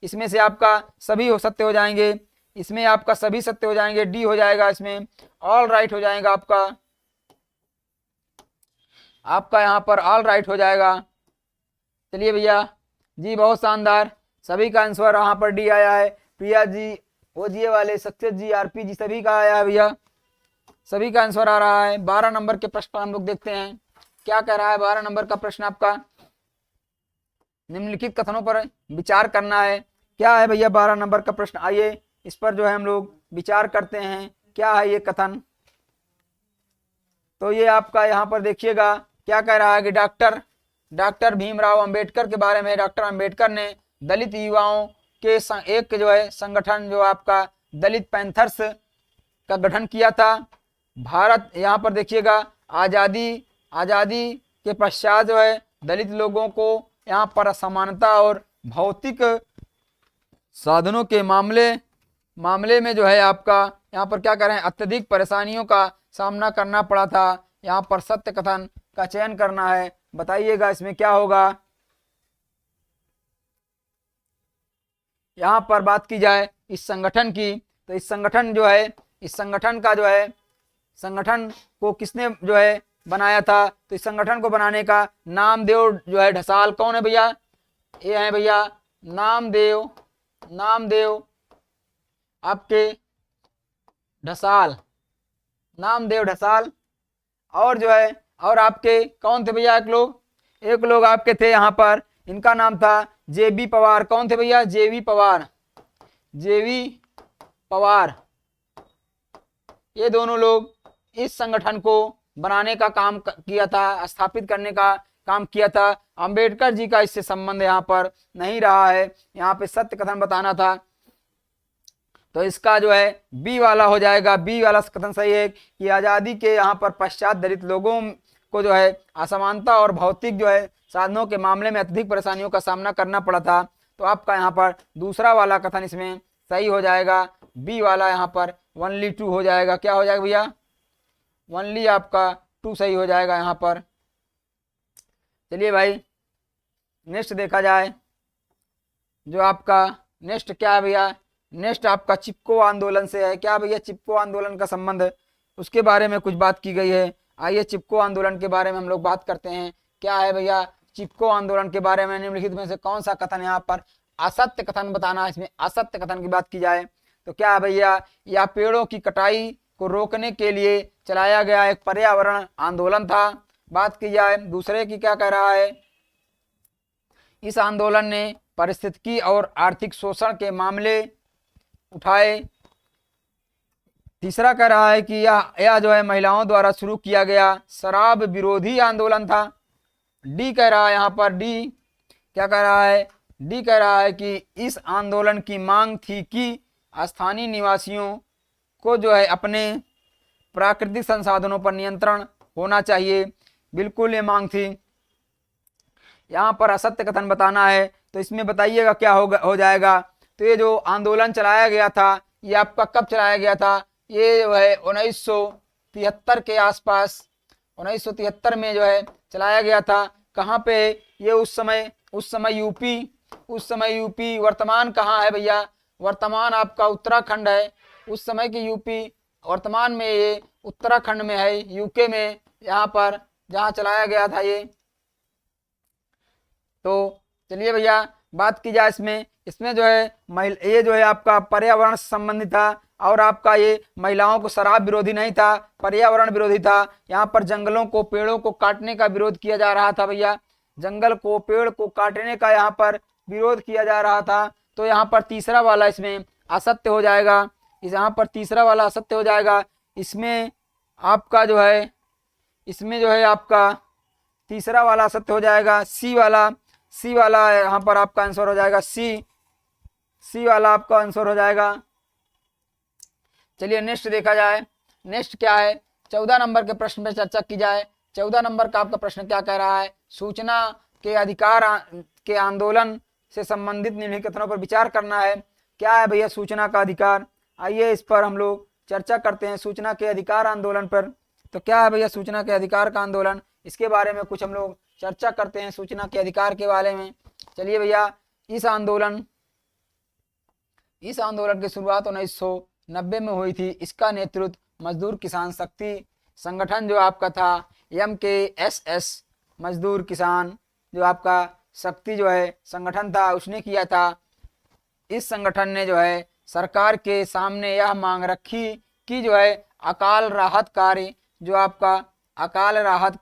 इसमें से आपका सभी सत्य हो जाएंगे, इसमें आपका सभी सत्य हो जाएंगे, डी हो जाएगा, इसमें ऑल राइट हो जाएगा आपका यहाँ पर ऑल राइट हो जाएगा। चलिए भैया जी, बहुत शानदार, सभी का आंसर यहाँ पर डी आया है। प्रिया जी, ओजीए वाले, सक्सेस जी, आरपी जी, सभी का आया है भैया, सभी का आंसर आ रहा है। 12 नंबर के प्रश्न पर हम लोग देखते हैं क्या कह रहा है। 12 नंबर का प्रश्न आपका निम्नलिखित कथनों पर विचार करना है। क्या है भैया 12 नंबर का प्रश्न, आइए इस पर जो है हम लोग विचार करते हैं। क्या है ये कथन, तो ये आपका यहाँ पर देखिएगा क्या कह रहा है कि डॉक्टर भीमराव अंबेडकर के बारे में। डॉक्टर अंबेडकर ने दलित युवाओं के एक जो है संगठन, जो आपका दलित पैंथर्स का गठन किया था। भारत, यहाँ पर देखिएगा आज़ादी के पश्चात जो है दलित लोगों को यहाँ पर असमानता और भौतिक साधनों के मामले में जो है आपका यहाँ पर क्या करें, अत्यधिक परेशानियों का सामना करना पड़ा था। यहाँ पर सत्य कथन का चयन करना है, बताइएगा इसमें क्या होगा। यहाँ पर बात की जाए इस संगठन की, तो इस संगठन को किसने जो है बनाया था, तो इस संगठन को बनाने का नामदेव जो है ढसाल, कौन है भैया, ये है भैया नामदेव आपके ढसाल, नामदेव ढसाल। और जो है और आपके कौन थे भैया, एक लोग आपके थे यहाँ पर, इनका नाम था जेबी पवार। कौन थे भैया, जेबी पवार। ये दोनों लोग इस संगठन को बनाने का काम किया था, स्थापित करने का काम किया था। अंबेडकर जी का इससे संबंध यहाँ पर नहीं रहा है, यहाँ पे सत्य कथन बताना था, तो इसका जो है बी वाला हो जाएगा। बी वाला कथन सही है कि आज़ादी के यहाँ पर पश्चात दलित लोगों को जो है असमानता और भौतिक जो है साधनों के मामले में अत्यधिक परेशानियों का सामना करना पड़ा था। तो आपका यहाँ पर दूसरा वाला कथन इसमें सही हो जाएगा, बी वाला यहाँ पर ओनली 2 हो जाएगा। क्या हो जाएगा भैया, ओनली आपका 2 सही हो जाएगा यहाँ पर। चलिए भाई नेक्स्ट देखा जाए, जो आपका नेक्स्ट क्या है भैया, नेक्स्ट आपका चिपको आंदोलन से है। क्या भैया, चिपको आंदोलन का संबंध, उसके बारे में कुछ बात की गई है। आइए चिपको आंदोलन के बारे में हम लोग बात करते हैं। क्या है भैया चिपको आंदोलन के बारे में, निम्नलिखित में से कौन सा कथन यहाँ पर असत्य कथन बताना है। इसमें असत्य कथन की बात की जाए तो क्या है भैया, यह पेड़ों की कटाई को रोकने के लिए चलाया गया एक पर्यावरण आंदोलन था। बात की जाए दूसरे की, क्या कह रहा है, इस आंदोलन ने पारिस्थितिकी और आर्थिक शोषण के मामले उठाए। तीसरा कह रहा है कि यह जो है महिलाओं द्वारा शुरू किया गया शराब विरोधी आंदोलन था। डी कह रहा है यहाँ पर, डी क्या कह रहा है, डी कह रहा है कि इस आंदोलन की मांग थी कि स्थानीय निवासियों को जो है अपने प्राकृतिक संसाधनों पर नियंत्रण होना चाहिए। बिल्कुल ये मांग थी। यहाँ पर असत्य कथन बताना है, तो इसमें बताइएगा क्या हो जाएगा। तो ये जो आंदोलन चलाया गया था, ये आपका कब चलाया गया था, ये जो है 1973 के आसपास, 1973 में जो है चलाया गया था। कहाँ पे, ये उस समय उस समय यूपी वर्तमान कहाँ है भैया, वर्तमान आपका उत्तराखंड है। उस समय की यूपी वर्तमान में ये उत्तराखंड में है, यूके में, यहाँ पर जहाँ चलाया गया था ये। तो चलिए भैया बात की जाए इसमें जो है ये जो है आपका पर्यावरण से संबंधित था, और आपका ये महिलाओं को शराब विरोधी नहीं था, पर्यावरण विरोधी था। यहाँ पर जंगलों को, पेड़ों को काटने का विरोध किया जा रहा था भैया, जंगल को, पेड़ को काटने का यहाँ पर विरोध किया जा रहा था। तो यहाँ पर तीसरा वाला इसमें असत्य हो जाएगा, यहाँ पर तीसरा वाला असत्य हो जाएगा। इसमें आपका जो है, इसमें जो है आपका तीसरा वाला असत्य हो जाएगा, सी वाला यहाँ पर आपका आंसर हो जाएगा, सी वाला आपका आंसर हो जाएगा। चलिए नेक्स्ट देखा जाए, नेक्स्ट क्या है, 14 नंबर के प्रश्न पर चर्चा की जाए। 14 नंबर का आपका प्रश्न क्या कह रहा है, सूचना के अधिकार के आंदोलन से संबंधित निम्नलिखित कथनों पर विचार करना है। क्या है भैया सूचना का अधिकार, आइए इस पर हम लोग चर्चा करते हैं, सूचना के अधिकार आंदोलन पर। तो क्या है भैया सूचना के अधिकार का आंदोलन, इसके बारे में कुछ हम लोग चर्चा करते हैं, सूचना के अधिकार के बारे में। चलिए भैया इस आंदोलन की शुरुआत 1990 में हुई थी। इसका नेतृत्व मजदूर किसान शक्ति संगठन जो आपका था, MKSS मजदूर किसान जो आपका शक्ति जो है संगठन था, उसने किया था। इस संगठन ने जो है सरकार के सामने यह मांग रखी कि जो है अकाल राहत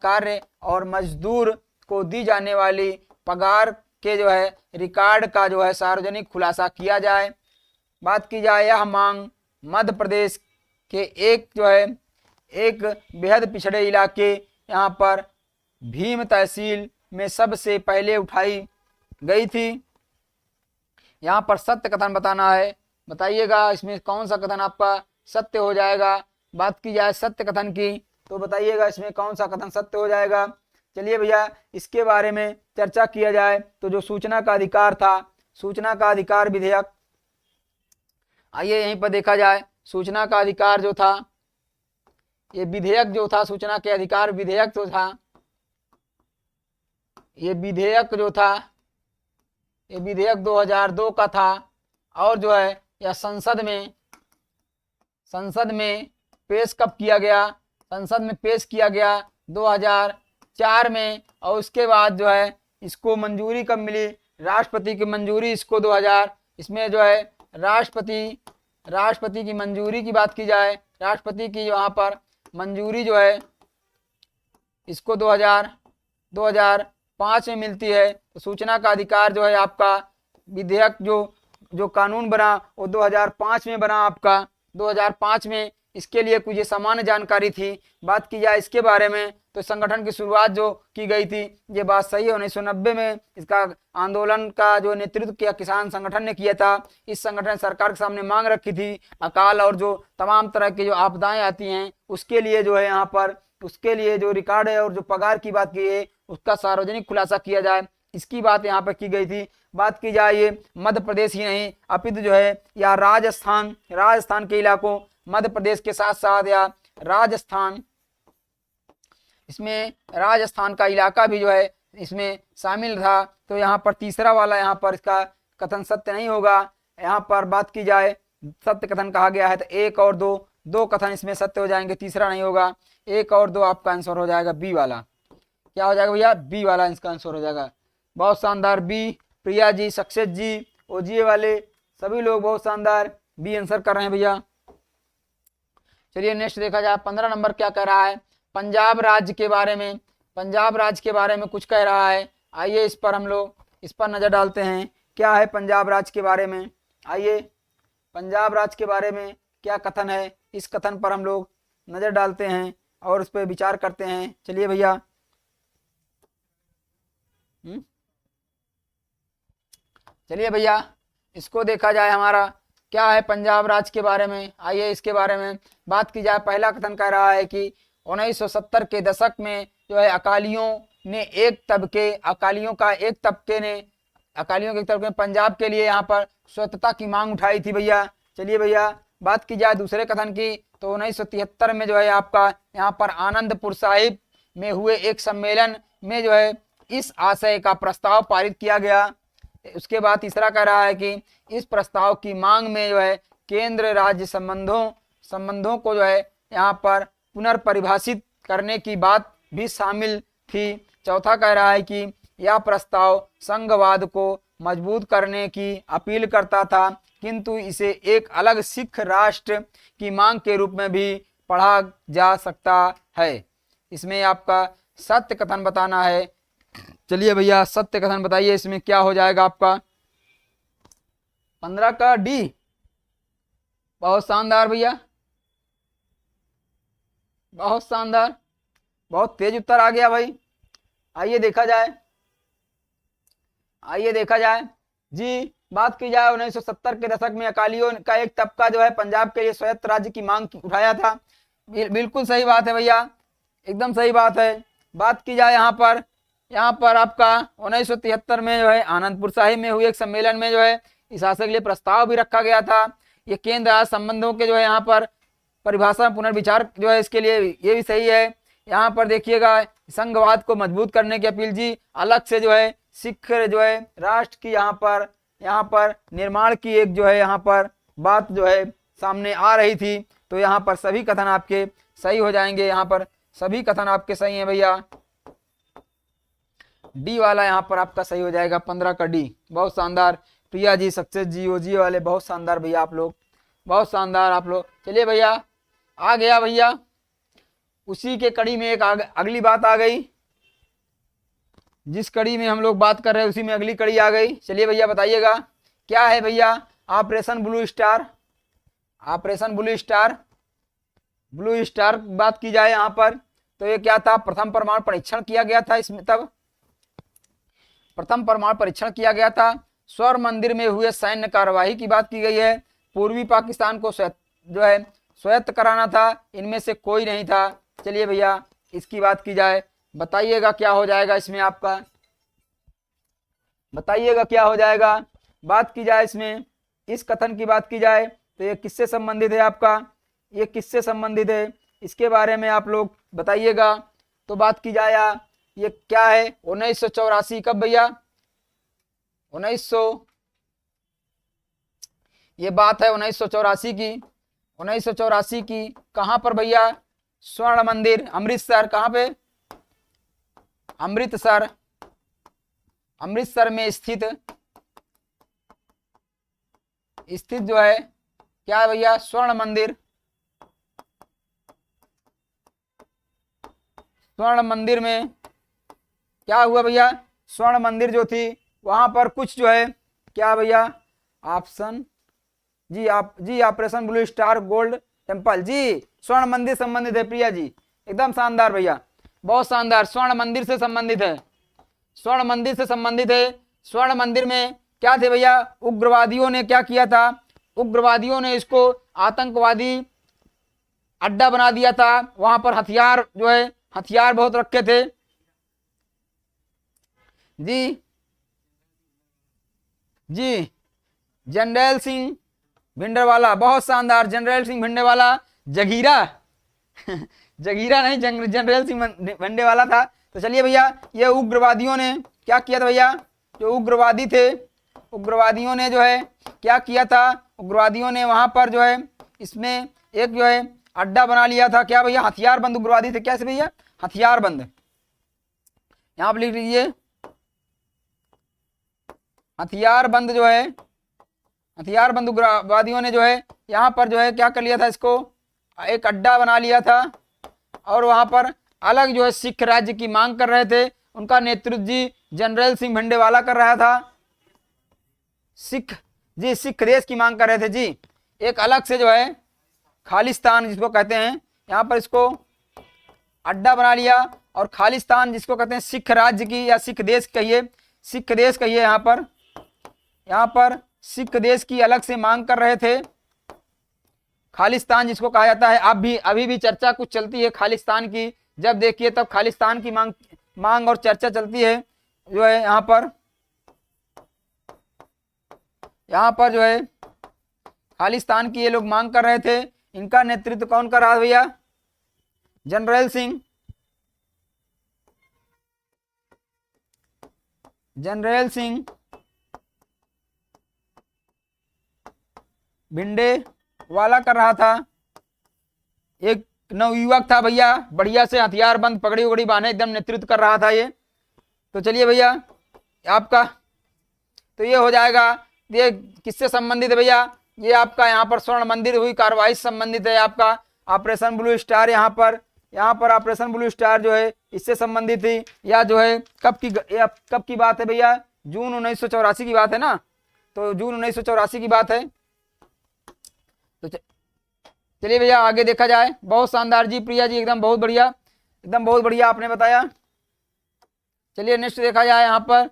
कार्य और मजदूर को दी जाने वाली पगार के जो है रिकॉर्ड का जो है सार्वजनिक खुलासा किया जाए। बात की जाए, यह मांग मध्य प्रदेश के एक बेहद पिछड़े इलाके यहाँ पर भीम तहसील में सबसे पहले उठाई गई थी। यहाँ पर सत्य कथन बताना है, बताइएगा इसमें कौन सा कथन आपका सत्य हो जाएगा। बात की जाए सत्य कथन की, तो बताइएगा इसमें कौन सा कथन सत्य हो जाएगा। चलिए भैया इसके बारे में चर्चा किया जाए, तो जो सूचना का अधिकार था, सूचना का अधिकार विधेयक, आइए यहीं पर देखा जाए, सूचना का अधिकार जो था, ये विधेयक जो था, सूचना के अधिकार विधेयक जो था, ये विधेयक जो था, ये विधेयक 2002 का था। और जो है यह संसद में पेश कब किया गया, संसद में पेश किया गया 2004 में। और उसके बाद जो है इसको मंजूरी कब मिली, राष्ट्रपति की मंजूरी इसको 2000, इसमें जो है राष्ट्रपति की मंजूरी की बात की जाए, राष्ट्रपति की यहाँ पर मंजूरी जो है इसको 2005 में मिलती है। तो सूचना का अधिकार जो है आपका विधेयक जो कानून बना वो 2005 में बना आपका, 2005 में। इसके लिए कुछ ये सामान्य जानकारी थी। बात की जाए इसके बारे में, तो संगठन की शुरुआत जो की गई थी ये बात सही है, 1990 में इसका आंदोलन का जो नेतृत्व किया किसान संगठन ने किया था। इस संगठन सरकार के सामने मांग रखी थी अकाल और जो तमाम तरह की जो आपदाएं आती हैं उसके लिए जो है यहाँ पर, उसके लिए जो रिकॉर्ड है और जो पगार की बात की है उसका सार्वजनिक खुलासा किया जाए, इसकी बात यहाँ पर की गई थी। बात की जाए ये मध्य प्रदेश ही नहीं अपितु जो है या राजस्थान के इलाकों, मध्य प्रदेश के साथ साथ या राजस्थान, इसमें राजस्थान का इलाका भी जो है इसमें शामिल था। तो यहाँ पर तीसरा वाला यहाँ पर इसका कथन सत्य नहीं होगा। यहाँ पर बात की जाए सत्य कथन कहा गया है तो 1 और 2 कथन इसमें सत्य हो जाएंगे, तीसरा नहीं होगा। 1 और 2 आपका आंसर हो जाएगा बी वाला। क्या हो जाएगा भैया, बी वाला इसका आंसर हो जाएगा। बहुत शानदार, बी। प्रिया जी, सक्सेस जी, ओजीए वाले सभी लोग बहुत शानदार बी आंसर कर रहे हैं भैया। चलिए नेक्स्ट देखा जाए, 15 नंबर क्या कह रहा है, पंजाब राज्य के बारे में, पंजाब राज्य के बारे में कुछ कह रहा है। आइए इस पर हम लोग इस पर नजर डालते हैं, क्या है पंजाब राज्य के बारे में। आइए पंजाब राज्य के बारे में क्या कथन है, इस कथन पर हम लोग नजर डालते हैं और उस पर विचार करते हैं। चलिए भैया चलिए भैया इसको देखा जाए, हमारा क्या है पंजाब राज्य के बारे में। आइए इसके बारे में बात की जाए। पहला कथन कह रहा है कि 1970 के दशक में जो है अकालियों के एक तबके ने पंजाब के लिए यहाँ पर स्वतंत्रता की मांग उठाई थी भैया। चलिए भैया बात की जाए दूसरे कथन की, तो 1973 में जो है आपका यहाँ पर आनंदपुर साहिब में हुए एक सम्मेलन में जो है इस आशय का प्रस्ताव पारित किया गया। उसके बाद तीसरा कह रहा है कि इस प्रस्ताव की मांग में जो है केंद्र राज्य संबंधों को जो है यहाँ पर पुनर्परिभाषित करने की बात भी शामिल थी। चौथा कह रहा है कि यह प्रस्ताव संघवाद को मजबूत करने की अपील करता था, किंतु इसे एक अलग सिख राष्ट्र की मांग के रूप में भी पढ़ा जा सकता है। इसमें आपका सत्य कथन बताना है। चलिए भैया सत्य कथन बताइए, इसमें क्या हो जाएगा आपका 15 का डी। बहुत शानदार भैया, बहुत शानदार, बहुत तेज उत्तर आ गया भाई। आइए देखा जाए, आइए देखा जाए जी। बात की जाए 1970 के दशक में अकालियों का एक तबका जो है पंजाब के लिए स्वायत्त राज्य की मांग उठाया था। बिल्कुल सही बात है भैया, एकदम सही बात है। बात की जाए यहाँ पर आपका 1973 में जो है आनंदपुर साहिब में हुए एक सम्मेलन में जो है इस आशय के लिए प्रस्ताव भी रखा गया था। ये केंद्र राज्य संबंधों के जो है यहाँ पर परिभाषा पुनर्विचार जो है इसके लिए ये भी सही है। यहाँ पर देखिएगा संघवाद को मजबूत करने की अपील जी, अलग से जो है सिख जो है राष्ट्र की यहाँ पर निर्माण की एक जो है यहाँ पर बात जो है सामने आ रही थी। तो यहाँ पर सभी कथन आपके सही हो जाएंगे, यहाँ पर सभी कथन आपके सही हैं भैया। डी वाला यहाँ पर आपका सही हो जाएगा 15 का डी। बहुत शानदार प्रिया जी, सक्सेस जी, ओजी वाले बहुत शानदार भैया, आप लोग बहुत शानदार आप लोग। चलिए भैया आ गया भैया, उसी के कड़ी में एक अगली बात आ गई। जिस कड़ी में हम लोग बात कर रहे हैं उसी में अगली कड़ी आ गई। चलिए भैया बताइएगा क्या है भैया। Operation Blue star, operation Blue star बात की जाए यहाँ पर तो ये क्या था, प्रथम परमाणु परीक्षण किया गया था। इसमें तब प्रथम परमाणु परीक्षण किया गया था। स्वर्ण मंदिर में हुए सैन्य कार्यवाही की बात की गई है। पूर्वी पाकिस्तान को जो है स्वायत्त कराना था, इनमें से कोई नहीं था। चलिए भैया इसकी बात की जाए, बताइएगा क्या हो जाएगा इसमें आपका, बताइएगा क्या हो जाएगा। बात की जाए इसमें इस कथन की बात की जाए तो ये किससे संबंधित है आपका, ये किससे संबंधित है इसके बारे में आप लोग बताइएगा। तो बात की जाए ये क्या है 1984 कब भैया 1900, ये बात है 1984 की। 1984 की कहां पर भैया, स्वर्ण मंदिर अमृतसर, कहां पे, अमृतसर, अमृतसर में स्थित जो है क्या है भैया, स्वर्ण मंदिर। स्वर्ण मंदिर में क्या हुआ भैया, स्वर्ण मंदिर जो थी वहां पर कुछ जो है क्या भैया, ऑप्शन जी, आप जी Operation Blue Star Gold Temple जी, स्वर्ण मंदिर संबंधित है प्रिया जी, एकदम शानदार भैया, बहुत शानदार। स्वर्ण मंदिर से संबंधित है, स्वर्ण मंदिर से संबंधित है। स्वर्ण मंदिर में क्या थे भैया, उग्रवादियों ने क्या किया था, उग्रवादियों ने इसको आतंकवादी अड्डा बना दिया था। वहां पर हथियार जो है, हथियार बहुत रखे थे जी जी। जनरल सिंह भिंडरवाला, बहुत शानदार, जनरल सिंह भिंडरवाला, जगीरा जगीरा नहीं, जनरल सिंह भिंडरवाला था। तो चलिए भैया ये उग्रवादियों ने क्या किया था भैया, जो उग्रवादी थे, उग्रवादियों ने जो है क्या किया था, उग्रवादियों ने वहां पर जो है इसमें एक जो है अड्डा बना लिया था। क्या भैया, हथियारबंद उग्रवादी थे, कैसे भैया, हथियारबंद, यहां पर लिख लीजिए हथियारबंद जो है, हथियारबंद उग्रवादियों ने जो है यहाँ पर जो है क्या कर लिया था, इसको एक अड्डा बना लिया था और वहां पर अलग जो है सिख राज्य की मांग कर रहे थे। उनका नेतृत्व जी जनरल सिंह भिंडेवाला कर रहा था। सिख जी, सिख देश की मांग कर रहे थे जी, एक अलग से जो है खालिस्तान जिसको कहते हैं, यहाँ पर इसको अड्डा बना लिया और खालिस्तान जिसको कहते हैं सिख राज्य की या सिख देश कहिए, सिख देश कहिए, यहाँ पर सिख देश की अलग से मांग कर रहे थे। खालिस्तान जिसको कहा जाता है, अभी भी चर्चा कुछ चलती है खालिस्तान की, जब देखिए तब खालिस्तान की मांग और चर्चा चलती है जो है। यहाँ पर जो है खालिस्तान की ये लोग मांग कर रहे थे। इनका नेतृत्व कौन कर रहा है भैया, जनरल सिंह जनरल सिंह भिंडेवाला कर रहा था। एक नवयुवक था भैया, बढ़िया से हथियार बंद पगड़ी उगड़ी बांधे एकदम नेतृत्व कर रहा था ये। तो चलिए भैया आपका तो ये हो जाएगा। ये किससे संबंधित है भैया? ये आपका यहाँ पर स्वर्ण मंदिर हुई कार्रवाई से संबंधित है। आपका ऑपरेशन ब्लू स्टार यहाँ पर ऑपरेशन ब्लू स्टार जो है इससे संबंधित थी। या जो है कब की बात है भैया? जून 1984 की बात है ना। तो जून 1984 की बात है। तो चलिए भैया आगे देखा जाए। बहुत शानदार जी, प्रिया जी एकदम बहुत बढ़िया, एकदम बहुत बढ़िया आपने बताया। चलिए नेक्स्ट देखा जाए यहाँ पर।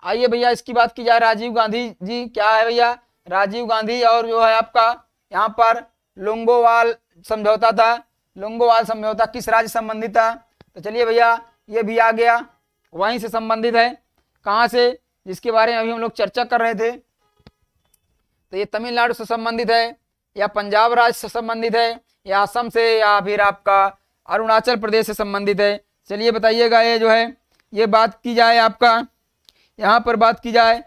आइए भैया इसकी बात की जाए। राजीव गांधी जी क्या है भैया? राजीव गांधी और जो है आपका यहाँ पर लोंगोवाल समझौता था। लोंगोवाल समझौता किस राज्य संबंधित था? तो चलिए भैया ये भी आ गया, वहीं से संबंधित है। कहाँ से? जिसके बारे में अभी हम लोग चर्चा कर रहे थे। तो ये तमिलनाडु से संबंधित है, या पंजाब राज्य से संबंधित है, या असम से, या फिर आपका अरुणाचल प्रदेश से संबंधित है? चलिए बताइएगा। ये जो है ये बात की जाए आपका यहाँ पर बात की जाए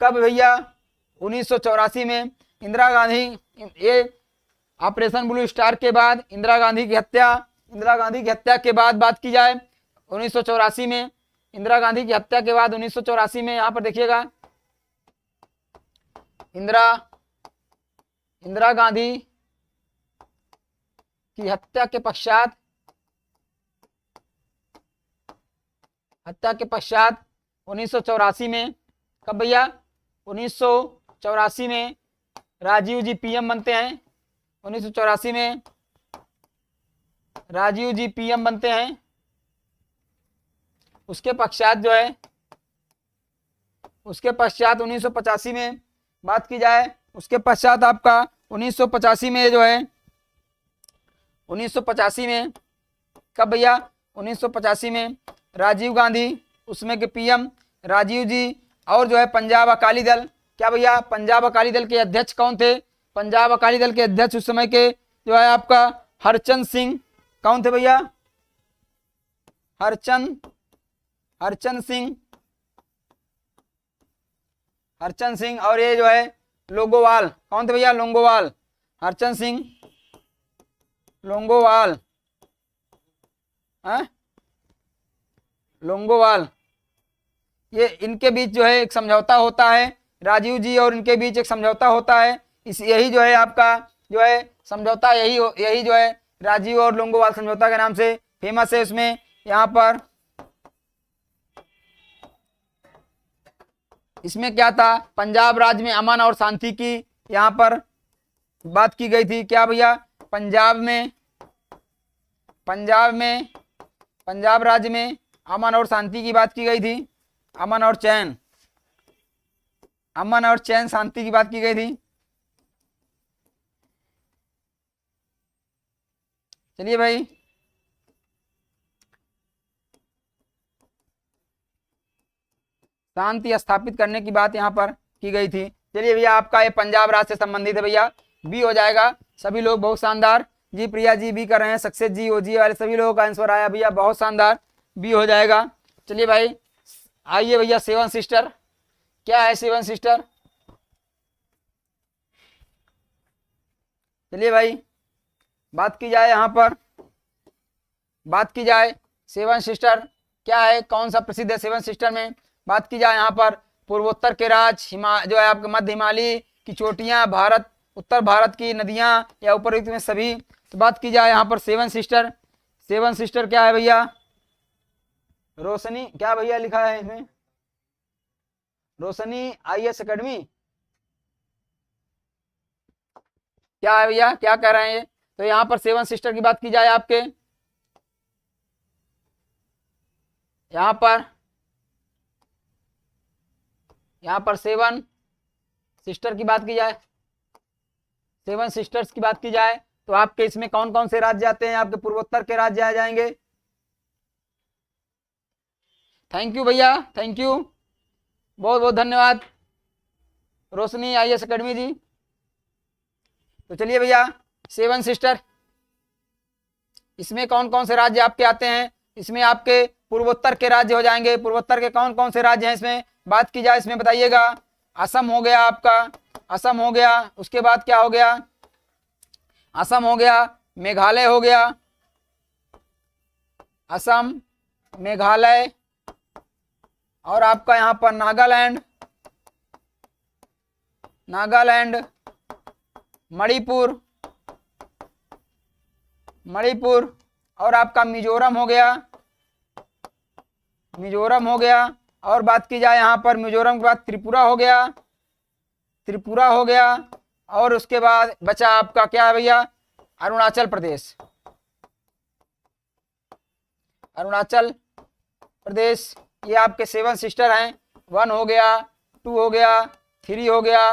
कब भैया? 1984 में इंदिरा गांधी, ये ऑपरेशन ब्लू स्टार के बाद इंदिरा गांधी की हत्या के बाद बात की जाए 1984 में। इंदिरा गांधी की हत्या के बाद 1984 में यहाँ पर देखिएगा इंदिरा गांधी की हत्या के पश्चात 1984 में कब भैया? 1984 में राजीव जी पीएम बनते हैं। 1984 में राजीव जी पीएम बनते हैं। उसके पश्चात जो है, उसके पश्चात 1985 में बात की जाए। उसके पश्चात आपका 1985 में जो है 1985 में कब भैया? 1985 में राजीव गांधी उसमें के पीएम राजीव जी, और जो है पंजाब अकाली दल, क्या भैया? पंजाब अकाली दल के अध्यक्ष कौन थे? पंजाब अकाली दल के अध्यक्ष उस समय के जो है आपका हरचंद सिंह, कौन थे भैया? हरचंद सिंह। और ये जो है लोंगोवाल, कौन थे भैया? लोंगोवाल, हरचंद सिंह लोंगोवाल, लोंगोवाल। ये इनके बीच जो है एक समझौता होता है, राजीव जी और इनके बीच एक समझौता होता है। यही जो है आपका जो है समझौता, यही जो है राजीव और लोंगोवाल समझौता के नाम से फेमस है। उसमें यहाँ पर इसमें क्या था? पंजाब राज्य में अमन और शांति की यहाँ पर बात की गई थी। क्या भैया? पंजाब राज्य में अमन और शांति की बात की गई थी। अमन और चैन शांति की बात की गई थी। चलिए भाई शांति स्थापित करने की बात यहाँ पर की गई थी। चलिए भैया आपका ये पंजाब राज्य से संबंधित है भैया, बी हो जाएगा। सभी लोग बहुत शानदार जी, प्रिया जी भी कर रहे हैं, सक्सेस जी, ओजी वाले सभी लोगों का आंसर आया भैया, बहुत शानदार, बी हो जाएगा। चलिए भाई आइए भैया, सेवन सिस्टर क्या है? सेवन सिस्टर, चलिए भाई बात की जाए। यहाँ पर बात की जाए सेवन सिस्टर क्या है, कौन सा प्रसिद्ध है सेवन सिस्टर में? बात की जाए यहाँ पर पूर्वोत्तर के राज्य, जो है आपके मध्य हिमालय की चोटियाँ, भारत, उत्तर भारत की नदियाँ, या उपरयुक्त में सभी। तो बात की जाए यहाँ पर सेवन सिस्टर क्या है भैया? रोशनी, क्या भैया लिखा है इसमें? रोशनी IAS एकेडमी क्या है भैया? क्या कह रहे हैं ये? तो यहाँ पर सेवन सिस्टर की बात की जाए आपके यहाँ पर सेवन सिस्टर की बात की जाए, सेवन सिस्टर्स की बात की जाए तो आपके इसमें कौन कौन से राज्य आते हैं? आपके पूर्वोत्तर के राज्य आ जाएंगे। थैंक यू भैया, थैंक यू, बहुत बहुत धन्यवाद रोशनी IAS एकेडमी जी। तो चलिए भैया सेवन सिस्टर इसमें कौन कौन से राज्य आपके आते हैं? इसमें आपके पूर्वोत्तर के राज्य हो जाएंगे। पूर्वोत्तर के कौन कौन से राज्य हैं इसमें? बात की जाए इसमें बताइएगा, असम हो गया आपका, असम हो गया, उसके बाद क्या हो गया, असम हो गया, मेघालय हो गया, असम, मेघालय, और आपका यहां पर नागालैंड, नागालैंड, मणिपुर, मणिपुर, और आपका मिजोरम हो गया, मिजोरम हो गया, और बात की जाए यहां पर मिजोरम के बाद त्रिपुरा हो गया, त्रिपुरा हो गया, और उसके बाद बचा आपका क्या है भैया, अरुणाचल प्रदेश, अरुणाचल प्रदेश। ये आपके 7 सिस्टर हैं, 1 हो गया, 2 हो गया, 3 हो गया,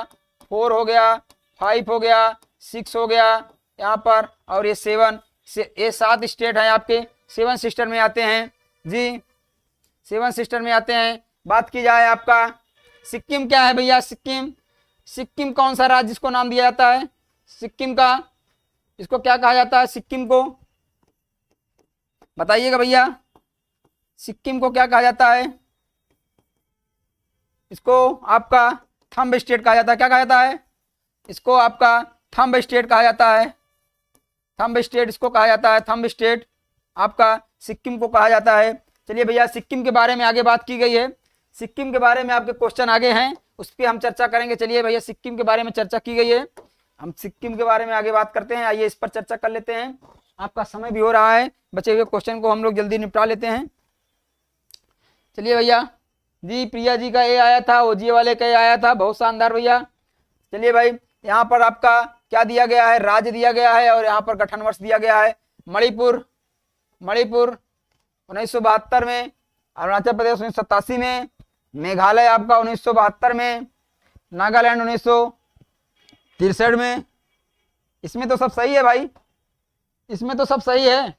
4 हो गया, 5 हो गया, 6 हो गया यहाँ पर, और ये 7, ये 7 स्टेट हैं आपके 7 सिस्टर में आते हैं जी, 7 सिस्टर में आते हैं। बात की जाए आपका सिक्किम क्या है भैया, सिक्किम, सिक्किम कौन सा राज्य जिसको नाम दिया जाता है, सिक्किम का, इसको क्या कहा जाता है, सिक्किम को बताइएगा भैया, सिक्किम को क्या कहा जाता है, इसको आपका थंब स्टेट कहा जाता है, क्या कहा जाता है, इसको आपका थंब स्टेट कहा जाता है, थंब स्टेट इसको कहा जाता है, थंब स्टेट आपका सिक्किम को कहा जाता है। चलिए भैया, सिक्किम के बारे में आगे बात की गई है, सिक्किम के बारे में आपके क्वेश्चन आगे हैं, उस पर हम चर्चा करेंगे। चलिए भैया, सिक्किम के बारे में चर्चा की गई है, हम सिक्किम के बारे में आगे बात करते हैं, आइए इस पर चर्चा कर लेते हैं। आपका समय भी हो रहा है, बचे हुए क्वेश्चन को हम लोग जल्दी निपटा लेते हैं। चलिए भैया जी, प्रिया जी का ए आया था, ओजीए वाले का ए आया था, बहुत शानदार भैया। चलिए भाई, यहाँ पर आपका क्या दिया गया है, राज्य दिया गया है, और यहाँ पर गठन वर्ष दिया गया है, मणिपुर, मणिपुर 1972 में, अरुणाचल प्रदेश 1987 में, मेघालय आपका 1972 में, नागालैंड 1963 में। इसमें तो सब सही है भाई, इसमें तो सब सही है,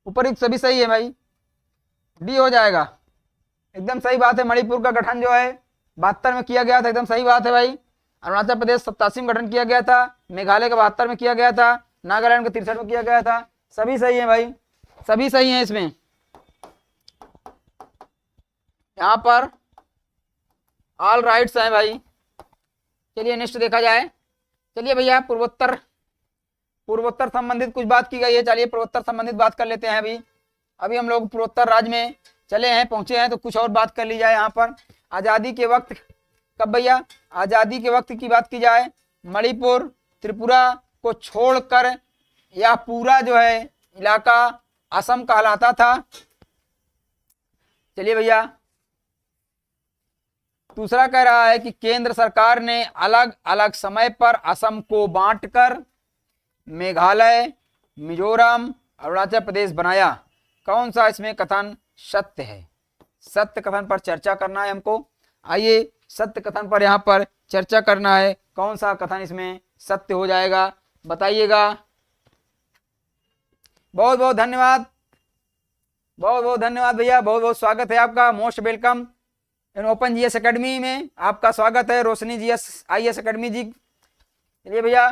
ऊपर सभी सही है भाई, डी हो जाएगा, एकदम सही बात है। मणिपुर का गठन जो है 72 में किया गया था, एकदम सही बात है भाई। अरुणाचल प्रदेश 87 में गठन किया गया था, मेघालय का 72 में किया गया था, नागालैंड का 63 में किया गया था, सभी सही है भाई, सभी सही है इसमें। यहाँ पर ऑल राइट्स हैं भाई। चलिए नेक्स्ट देखा जाए। चलिए भैया, पूर्वोत्तर, पूर्वोत्तर संबंधित कुछ बात की गई है, चलिए पूर्वोत्तर संबंधित बात कर लेते हैं। अभी अभी हम लोग पूर्वोत्तर राज्य में चले हैं, पहुंचे हैं, तो कुछ और बात कर ली जाए। यहाँ पर आज़ादी के वक्त, कब भैया, आज़ादी के वक्त की बात की जाए, मणिपुर, त्रिपुरा को छोड़कर यह पूरा जो है इलाका असम कहलाता था। चलिए भैया, दूसरा कह रहा है कि केंद्र सरकार ने अलग अलग समय पर असम को बांटकर मेघालय, मिजोरम, अरुणाचल प्रदेश बनाया। कौन सा इसमें कथन सत्य है, सत्य कथन पर चर्चा करना है हमको। आइए सत्य कथन पर यहाँ पर चर्चा करना है, कौन सा कथन इसमें सत्य हो जाएगा, बताइएगा। बहुत बहुत धन्यवाद, बहुत बहुत धन्यवाद भैया, बहुत बहुत स्वागत है आपका, most welcome in open GS academy में आपका स्वागत है, रोशनी जीएस आईएएस एकेडमी जी। चलिए भैया,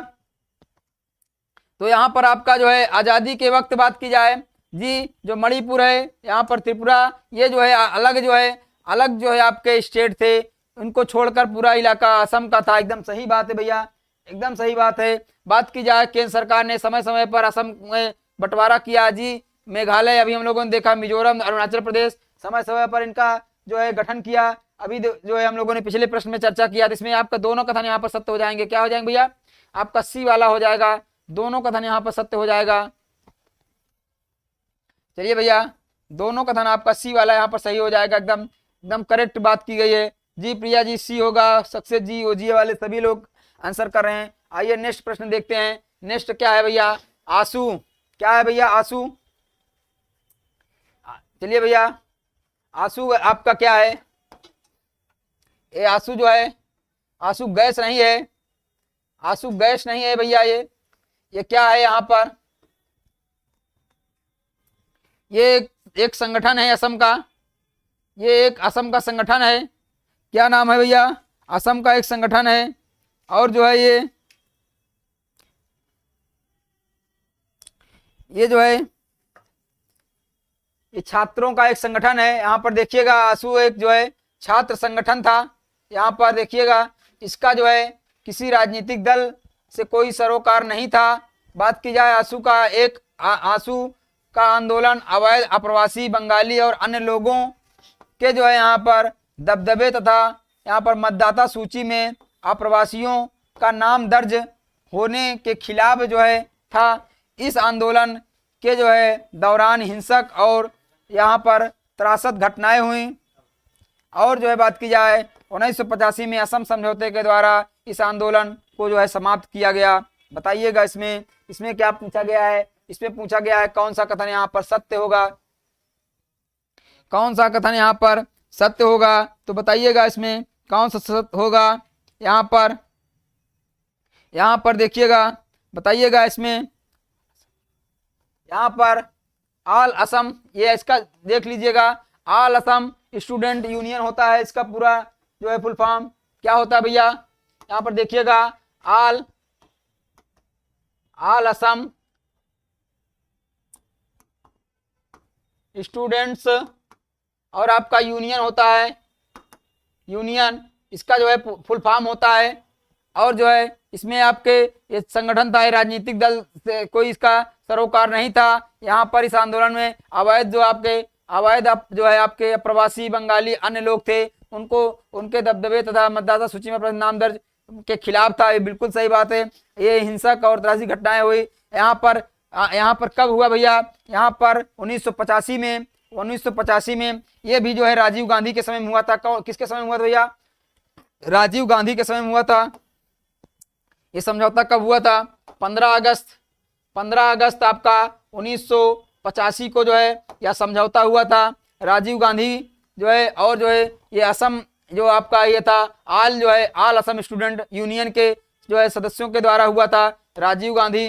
तो यहाँ पर आपका जो है आज़ादी के वक्त बात की जाए जी, जो मणिपुर है, यहाँ पर त्रिपुरा, ये जो है अलग जो है आपके स्टेट थे, उनको छोड़कर पूरा इलाका असम का था। एकदम सही बात है भैया, एकदम सही बात है। बात की जाए केंद्र सरकार ने समय समय पर असम में बंटवारा किया जी, मेघालय अभी हम लोगों ने देखा, मिजोरम, अरुणाचल प्रदेश समय समय पर इनका जो है गठन किया। अभी जो है हम लोगों ने पिछले प्रश्न में चर्चा किया, इसमें आपका दोनों कथन यहाँ पर सत्य हो जाएंगे। क्या हो जाएंगे भैया, आपका सी वाला हो जाएगा, दोनों कथन यहाँ पर सत्य हो जाएगा। चलिए भैया, दोनों कथन आपका सी वाला यहाँ पर सही हो जाएगा, एकदम एकदम करेक्ट बात की गई है जी। प्रिया जी सी होगा, सक्सेस जी, ओजीए वाले सभी लोग आंसर कर रहे हैं। आइए नेक्स्ट प्रश्न देखते हैं। नेक्स्ट क्या है भैया, आंसू, क्या है भैया, आंसू। चलिए भैया, आंसू आपका क्या है, ये आंसू जो है, आंसू गैस नहीं है, आंसू गैस नहीं है भैया, ये क्या है यहाँ पर, ये एक संगठन है असम का, ये एक असम का संगठन है। क्या नाम है भैया, असम का एक संगठन है, और जो है ये जो है ये छात्रों का एक संगठन है। यहाँ पर देखिएगा, आंसू एक जो है छात्र संगठन था। यहाँ पर देखिएगा इसका जो है किसी राजनीतिक दल से कोई सरोकार नहीं था। बात की जाए आंसू का आंसू का आंदोलन अवैध अप्रवासी बंगाली और अन्य लोगों के जो है यहाँ पर दबदबे तथा यहाँ पर मतदाता सूची में अप्रवासियों का नाम दर्ज होने के खिलाफ जो है था। इस आंदोलन के जो है दौरान हिंसक और यहाँ पर त्रासद घटनाएं हुई। और जो है बात की जाए 1985 में असम समझौते के द्वारा इस आंदोलन को जो है समाप्त किया गया। बताइएगा इसमें क्या पूछा गया है? इसमें पूछा गया है कौन सा कथन यहाँ पर सत्य होगा, कौन सा कथन यहाँ पर सत्य होगा? तो बताइएगा इसमें कौन सा सत्य होगा। यहाँ पर देखिएगा, बताइएगा इसमें यहाँ पर ऑल असम, ये इसका देख लीजिएगा, ऑल असम स्टूडेंट यूनियन होता है। इसका पूरा जो है फुल फॉर्म क्या होता है भैया? यहाँ पर देखिएगा ऑल असम स्टूडेंट्स और आपका यूनियन होता है, यूनियन इसका जो है फुल फॉर्म होता है। और जो है इसमें आपके ये संगठन था, राजनीतिक दल से कोई इसका सरोकार नहीं था। यहाँ पर इस आंदोलन में अवैध जो है आपके प्रवासी बंगाली अन्य लोग थे, उनको उनके दबदबे तथा मतदाता सूची में अपना नाम दर्ज के खिलाफ था। ये बिल्कुल सही बात है। ये हिंसक और त्रासदी घटनाएं हुई यहाँ पर कब हुआ भैया? यहाँ पर 1985 में ये भी जो है राजीव गांधी के समय में हुआ था। किसके समय में हुआ था भैया? राजीव गांधी के समय में हुआ था। ये समझौता कब हुआ था? 15 अगस्त आपका 1985 को जो है यह समझौता हुआ था। राजीव गांधी जो है और जो है ये असम जो आपका ये था ऑल असम स्टूडेंट यूनियन के जो है सदस्यों के द्वारा हुआ था। राजीव गांधी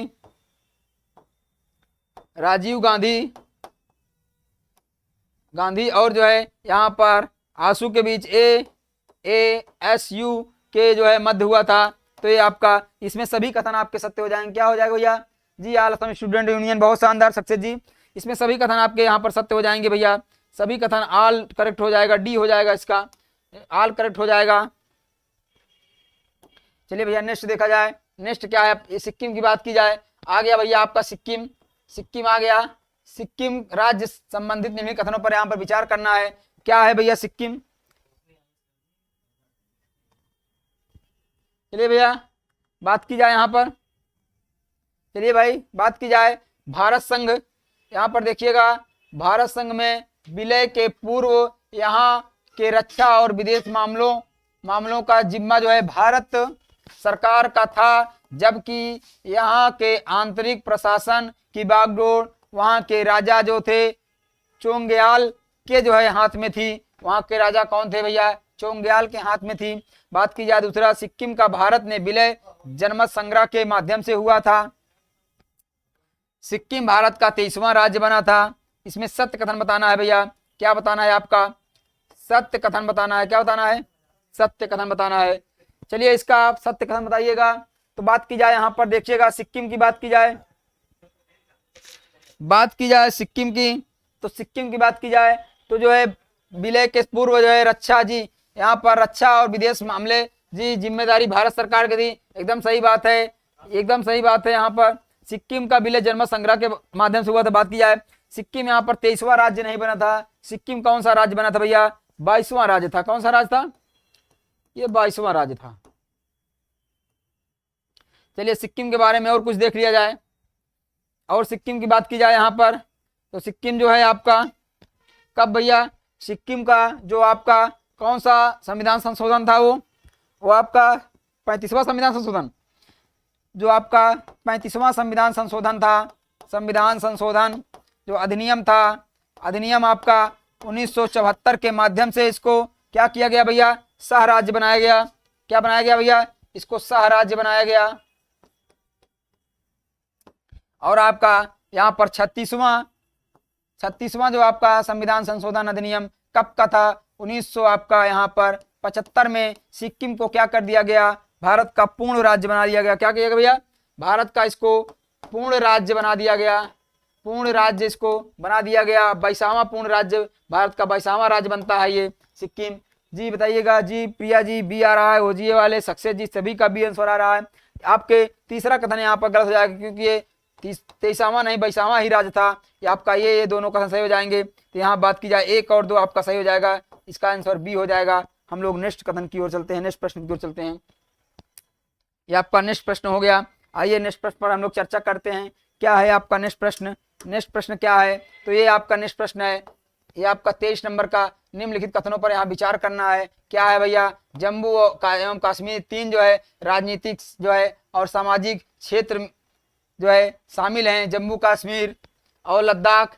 और जो है यहाँ पर आंसू के बीच ASU के जो है मध्य हुआ था। तो ये आपका इसमें सभी कथन आपके सत्य हो जाएंगे। क्या हो जाएगा भैया जी? ऑल असम स्टूडेंट यूनियन, बहुत शानदार सक्सेस जी। इसमें सभी कथन आपके यहाँ पर सत्य हो जाएंगे भैया। सभी कथन ऑल करेक्ट हो जाएगा, डी हो जाएगा, इसका ऑल करेक्ट हो जाएगा। चलिए भैया नेक्स्ट देखा जाए। नेक्स्ट क्या है? सिक्किम की बात की जाए। आ गया भैया आपका सिक्किम आ गया। सिक्किम राज्य संबंधित निम्नलिखित कथनों पर यहाँ पर विचार करना है। क्या है भैया सिक्किम? चलिए भैया बात की जाए यहाँ पर। चलिए भाई बात की जाए भारत संघ। यहाँ पर देखिएगा भारत संघ में विलय के पूर्व यहाँ के रक्षा और विदेश मामलों का जिम्मा जो है भारत सरकार का था, जबकि यहाँ के आंतरिक प्रशासन की बागडोर वहाँ के राजा जो थे चोंग्याल के जो है हाथ में थी। वहाँ के राजा कौन थे भैया? चोंग्याल के हाथ में थी। बात की जाए दूसरा, सिक्किम का भारत ने विलय जनमत संग्रह के माध्यम से हुआ था। सिक्किम भारत का 23वां राज्य बना था। इसमें सत्य कथन बताना है भैया। क्या बताना है आपका? सत्य कथन बताना है। क्या बताना है? सत्य कथन बताना है। चलिए इसका सत्य कथन बताइएगा। तो बात की जाए यहाँ पर देखिएगा सिक्किम की बात की जाए सिक्किम की, तो सिक्किम की बात की जाए तो जो है विलय के पूर्व जो है रक्षा जी, यहाँ पर रक्षा और विदेश मामले जी जिम्मेदारी भारत सरकार की थी। एकदम सही बात है, एकदम सही बात है। यहाँ पर सिक्किम का विलय जनमत संग्रह के माध्यम से हुआ था। बात की जाए सिक्किम यहाँ पर 23वां राज्य नहीं बना था। सिक्किम कौन सा राज्य बना था भैया? 22वां राज्य था। कौन सा राज्य था? ये 22वां राज्य था। चलिए सिक्किम के बारे में और कुछ देख लिया जाए। और सिक्किम की बात की जाए यहाँ पर, तो सिक्किम जो है आपका कब भैया? सिक्किम का जो आपका कौन सा संविधान संशोधन था? वो आपका 35वां संविधान संशोधन, जो आपका 35वां संविधान संशोधन था। संविधान संशोधन जो अधिनियम था, अधिनियम आपका 1974 के माध्यम से इसको क्या किया गया भैया? सह राज्य बनाया गया। क्या बनाया गया भैया? इसको सह राज्य बनाया गया। और आपका यहाँ पर 36वां जो आपका संविधान संशोधन अधिनियम कब का था? 1900 आपका यहाँ पर 75 में सिक्किम को क्या कर दिया गया? भारत का पूर्ण राज्य बना दिया गया। क्या किया गया भैया? भारत का इसको पूर्ण राज्य बना दिया गया। पूर्ण राज्य इसको बना दिया गया। 22वां पूर्ण राज्य, भारत का 22वां राज्य बनता है ये सिक्किम। जी बताइएगा जी, प्रिया जी बी आ रहा है, ओजीए वाले सक्सेस जी सभी का बी आंसर आ रहा है। आपके तीसरा कथन यहाँ पर गलत हो जाएगा, क्योंकि ये तेईसावा नहीं बैसावा ही राज था। ये आपका ये दोनों कथन सही हो जाएंगे। तो यहाँ बात की जाए 1 और 2 आपका सही हो जाएगा, इसका आंसर बी हो जाएगा। हम लोग नेक्स्ट कथन की ओर चलते हैं, नेक्स्ट प्रश्न की ओर चलते हैं। ये आपका नेक्स्ट प्रश्न हो गया। आइए नेक्स्ट प्रश्न पर हम लोग चर्चा करते हैं। क्या है आपका नेक्स्ट प्रश्न? नेक्स्ट प्रश्न क्या है? तो ये आपका नेक्स्ट प्रश्न है, ये आपका 23 नंबर का, निम्नलिखित कथनों पर यहाँ विचार करना है। क्या है भैया? जम्मू एवं कश्मीर 3 जो है राजनीतिक जो है और सामाजिक क्षेत्र जो है शामिल हैं, जम्मू कश्मीर और लद्दाख।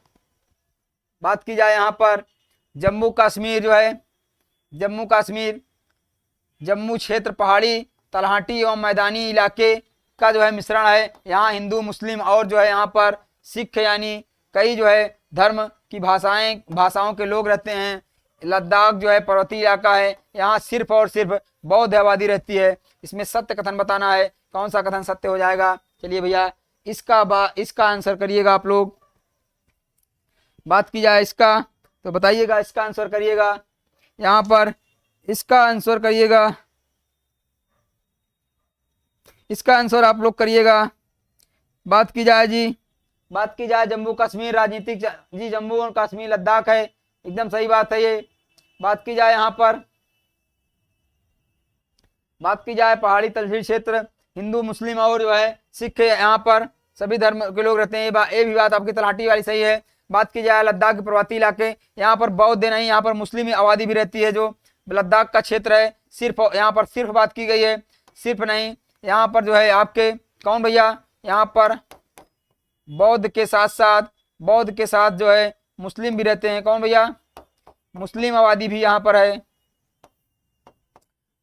बात की जाए यहाँ पर जम्मू कश्मीर जो है, जम्मू कश्मीर जम्मू क्षेत्र पहाड़ी, तलहटी एवं मैदानी इलाके का जो है मिश्रण है। यहाँ हिंदू, मुस्लिम और जो है यहाँ पर सिख यानी कई जो है धर्म की भाषाओं के लोग रहते हैं। लद्दाख जो है पर्वतीय इलाका है, यहाँ सिर्फ और सिर्फ बौद्ध आबादी रहती है। इसमें सत्य कथन बताना है, कौन सा कथन सत्य हो जाएगा? चलिए भैया इसका आंसर करिएगा आप लोग। बात की जाए इसका तो बताइएगा, इसका आंसर करिएगा यहाँ पर, इसका आंसर करिएगा, इसका आंसर आप लोग करिएगा। बात की जाए जी, बात की जाए जम्मू कश्मीर राजनीतिक जी, जम्मू और कश्मीर लद्दाख है, एकदम सही बात है ये। बात की जाए यहाँ पर, बात की जाए पहाड़ी तलछट क्षेत्र, हिंदू, मुस्लिम और जो है सिख यहाँ पर सभी धर्म के लोग रहते हैं, ये भी बात आपकी तलहटी वाली सही है। बात की जाए लद्दाख के पर्वतीय इलाके, यहाँ पर बौद्ध नहीं, यहाँ पर मुस्लिम आबादी भी रहती है। जो लद्दाख का क्षेत्र है सिर्फ, यहाँ पर सिर्फ बात की गई है, सिर्फ नहीं, यहाँ पर जो है आपके कौन भैया, यहाँ पर बौद्ध के साथ जो है मुस्लिम भी रहते हैं। कौन भैया? मुस्लिम आबादी भी यहाँ पर है।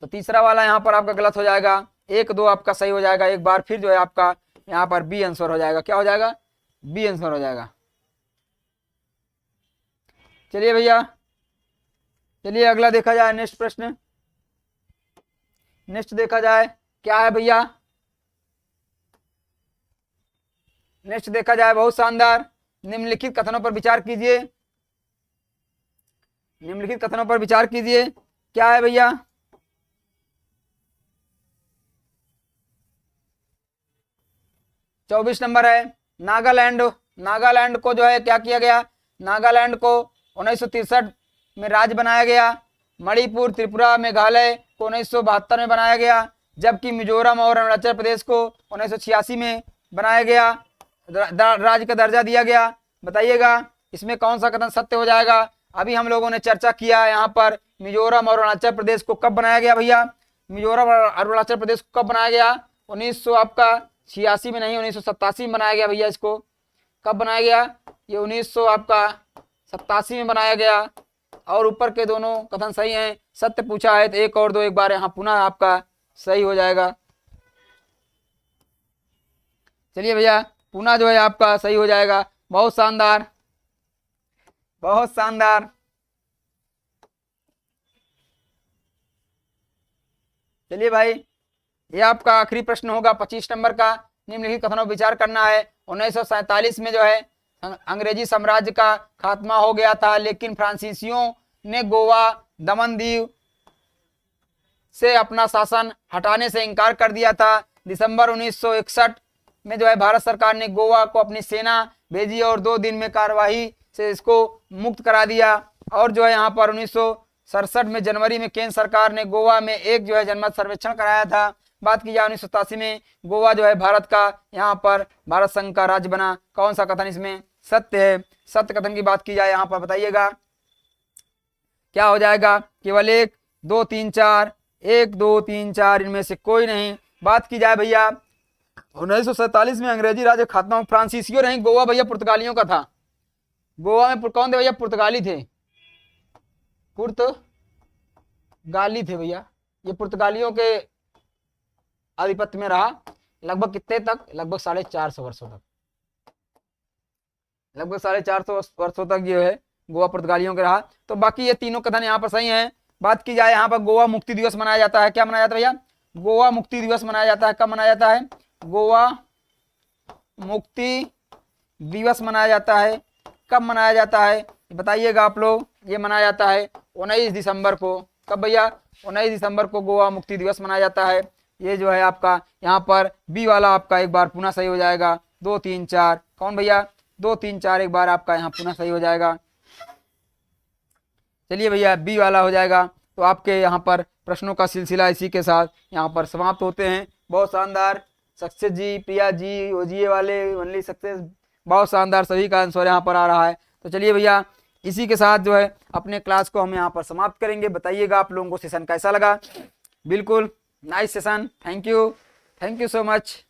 तो तीसरा वाला यहाँ पर आपका गलत हो जाएगा। 1, 2 आपका सही हो जाएगा। एक बार फिर जो है आपका यहाँ पर बी आंसर हो जाएगा। क्या हो जाएगा? बी आंसर हो जाएगा। चलिए भैया, चलिए अगला देखा जाए, नेक्स्ट प्रश्न। नेक्स्ट देखा जाए क्या है भैया? नेक्स्ट देखा जाए, बहुत शानदार। निम्नलिखित कथनों पर विचार कीजिए, निम्नलिखित कथनों पर विचार कीजिए। क्या है भैया? चौबीस नंबर है। नागालैंड को जो है क्या किया गया? नागालैंड को 1963 में राज्य बनाया गया। मणिपुर, त्रिपुरा, मेघालय को 1972 में बनाया गया, जबकि मिजोरम और अरुणाचल प्रदेश को 1986 में बनाया गया, राज्य का दर्जा दिया गया। बताइएगा इसमें कौन सा कथन सत्य हो जाएगा? अभी हम लोगों ने चर्चा किया यहाँ पर मिजोरम और अरुणाचल प्रदेश को कब बनाया गया भैया? मिजोरम और अरुणाचल प्रदेश को कब बनाया गया? 1986 में नहीं, 1987 में बनाया गया भैया। इसको कब बनाया गया? ये 1987 में बनाया गया। और ऊपर के दोनों कथन सही हैं। सत्य पूछा है तो 1 और 2 एक बार यहाँ पुनः आपका सही हो जाएगा। चलिए भैया पुनः जो है आपका सही हो जाएगा। बहुत शानदार, बहुत शानदार। चलिए भाई, ये आपका आखिरी प्रश्न होगा 25 नंबर का। निम्नलिखित कथनों पर विचार करना है। 1947 में जो है अंग्रेजी साम्राज्य का खात्मा हो गया था, लेकिन फ्रांसीसियों ने गोवा, दमन दीव से अपना शासन हटाने से इनकार कर दिया था। दिसंबर 1961 में जो है भारत सरकार ने गोवा को अपनी सेना भेजी और 2 दिन में कार्यवाही से इसको मुक्त करा दिया। और जो है यहाँ पर 1967 में जनवरी में केंद्र सरकार ने गोवा में एक जो है जनमत सर्वेक्षण कराया था। बात की जाए 1987 में गोवा जो है भारत का यहाँ पर भारत संघ का राज्य बना। कौन सा कथन इसमें सत्य है? सत्य कथन की बात की जाए यहाँ पर बताइएगा क्या हो जाएगा? केवल 1, 2, 3, 4, 1, 2, 3, 4 इनमें से कोई नहीं। बात की जाए भैया 1947 में अंग्रेजी राज्य खात्मा, फ्रांसीसियों नहीं, गोवा भैया पुर्तगालियों का था। गोवा में कौन थे भैया? पुर्तगाली थे, पुर्तगाली थे भैया। ये पुर्तगालियों के आधिपत्य में रहा लगभग कितने तक? लगभग 450 वर्षों तक। लगभग 450 वर्षों तक जो है गोवा पुर्तगालियों के रहा। तो बाकी ये तीनों कथन यहाँ पर सही हैं। बात की जाए यहाँ पर गोवा मुक्ति दिवस मनाया जाता है। क्या मनाया जाता है भैया? गोवा मुक्ति दिवस मनाया जाता है। कब मनाया जाता है? गोवा मुक्ति दिवस मनाया जाता है। कब मनाया जाता है बताइएगा आप लोग? ये मनाया जाता है 19 दिसंबर को। कब भैया? 19 दिसंबर को गोवा मुक्ति दिवस मनाया जाता है। ये जो है आपका यहाँ पर बी वाला आपका एक बार पुनः सही हो जाएगा। 2 3 4 कौन भैया? 2 3 4 एक बार आपका यहाँ पुनः सही हो जाएगा। चलिए भैया बी वाला हो जाएगा। तो आपके यहाँ पर प्रश्नों का सिलसिला इसी के साथ यहाँ पर समाप्त होते हैं। बहुत शानदार, सक्सेस जी, प्रिया जी, ओजीए वाले ओनली सक्सेस, बहुत शानदार, सभी का आंसर यहाँ पर आ रहा है। तो चलिए भैया इसी के साथ जो है अपने क्लास को हम यहाँ पर समाप्त करेंगे। बताइएगा आप लोगों को सेशन कैसा लगा। बिल्कुल nice session, thank you so much.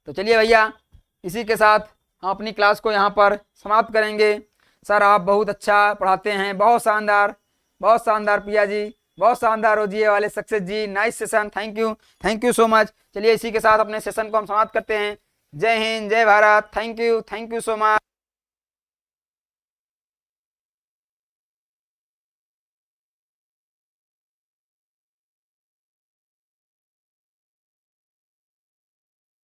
तो चलिए भैया इसी के साथ हम अपनी क्लास को यहाँ पर समाप्त करेंगे। सर आप बहुत अच्छा पढ़ाते हैं, बहुत शानदार प्रिया जी, बहुत शानदार ओजीए वाले success ji, nice session, thank you so much. चलिए इसी के साथ अपने सेशन को हम समाप्त करते हैं। जय हिंद, जय Bharat, thank you so much.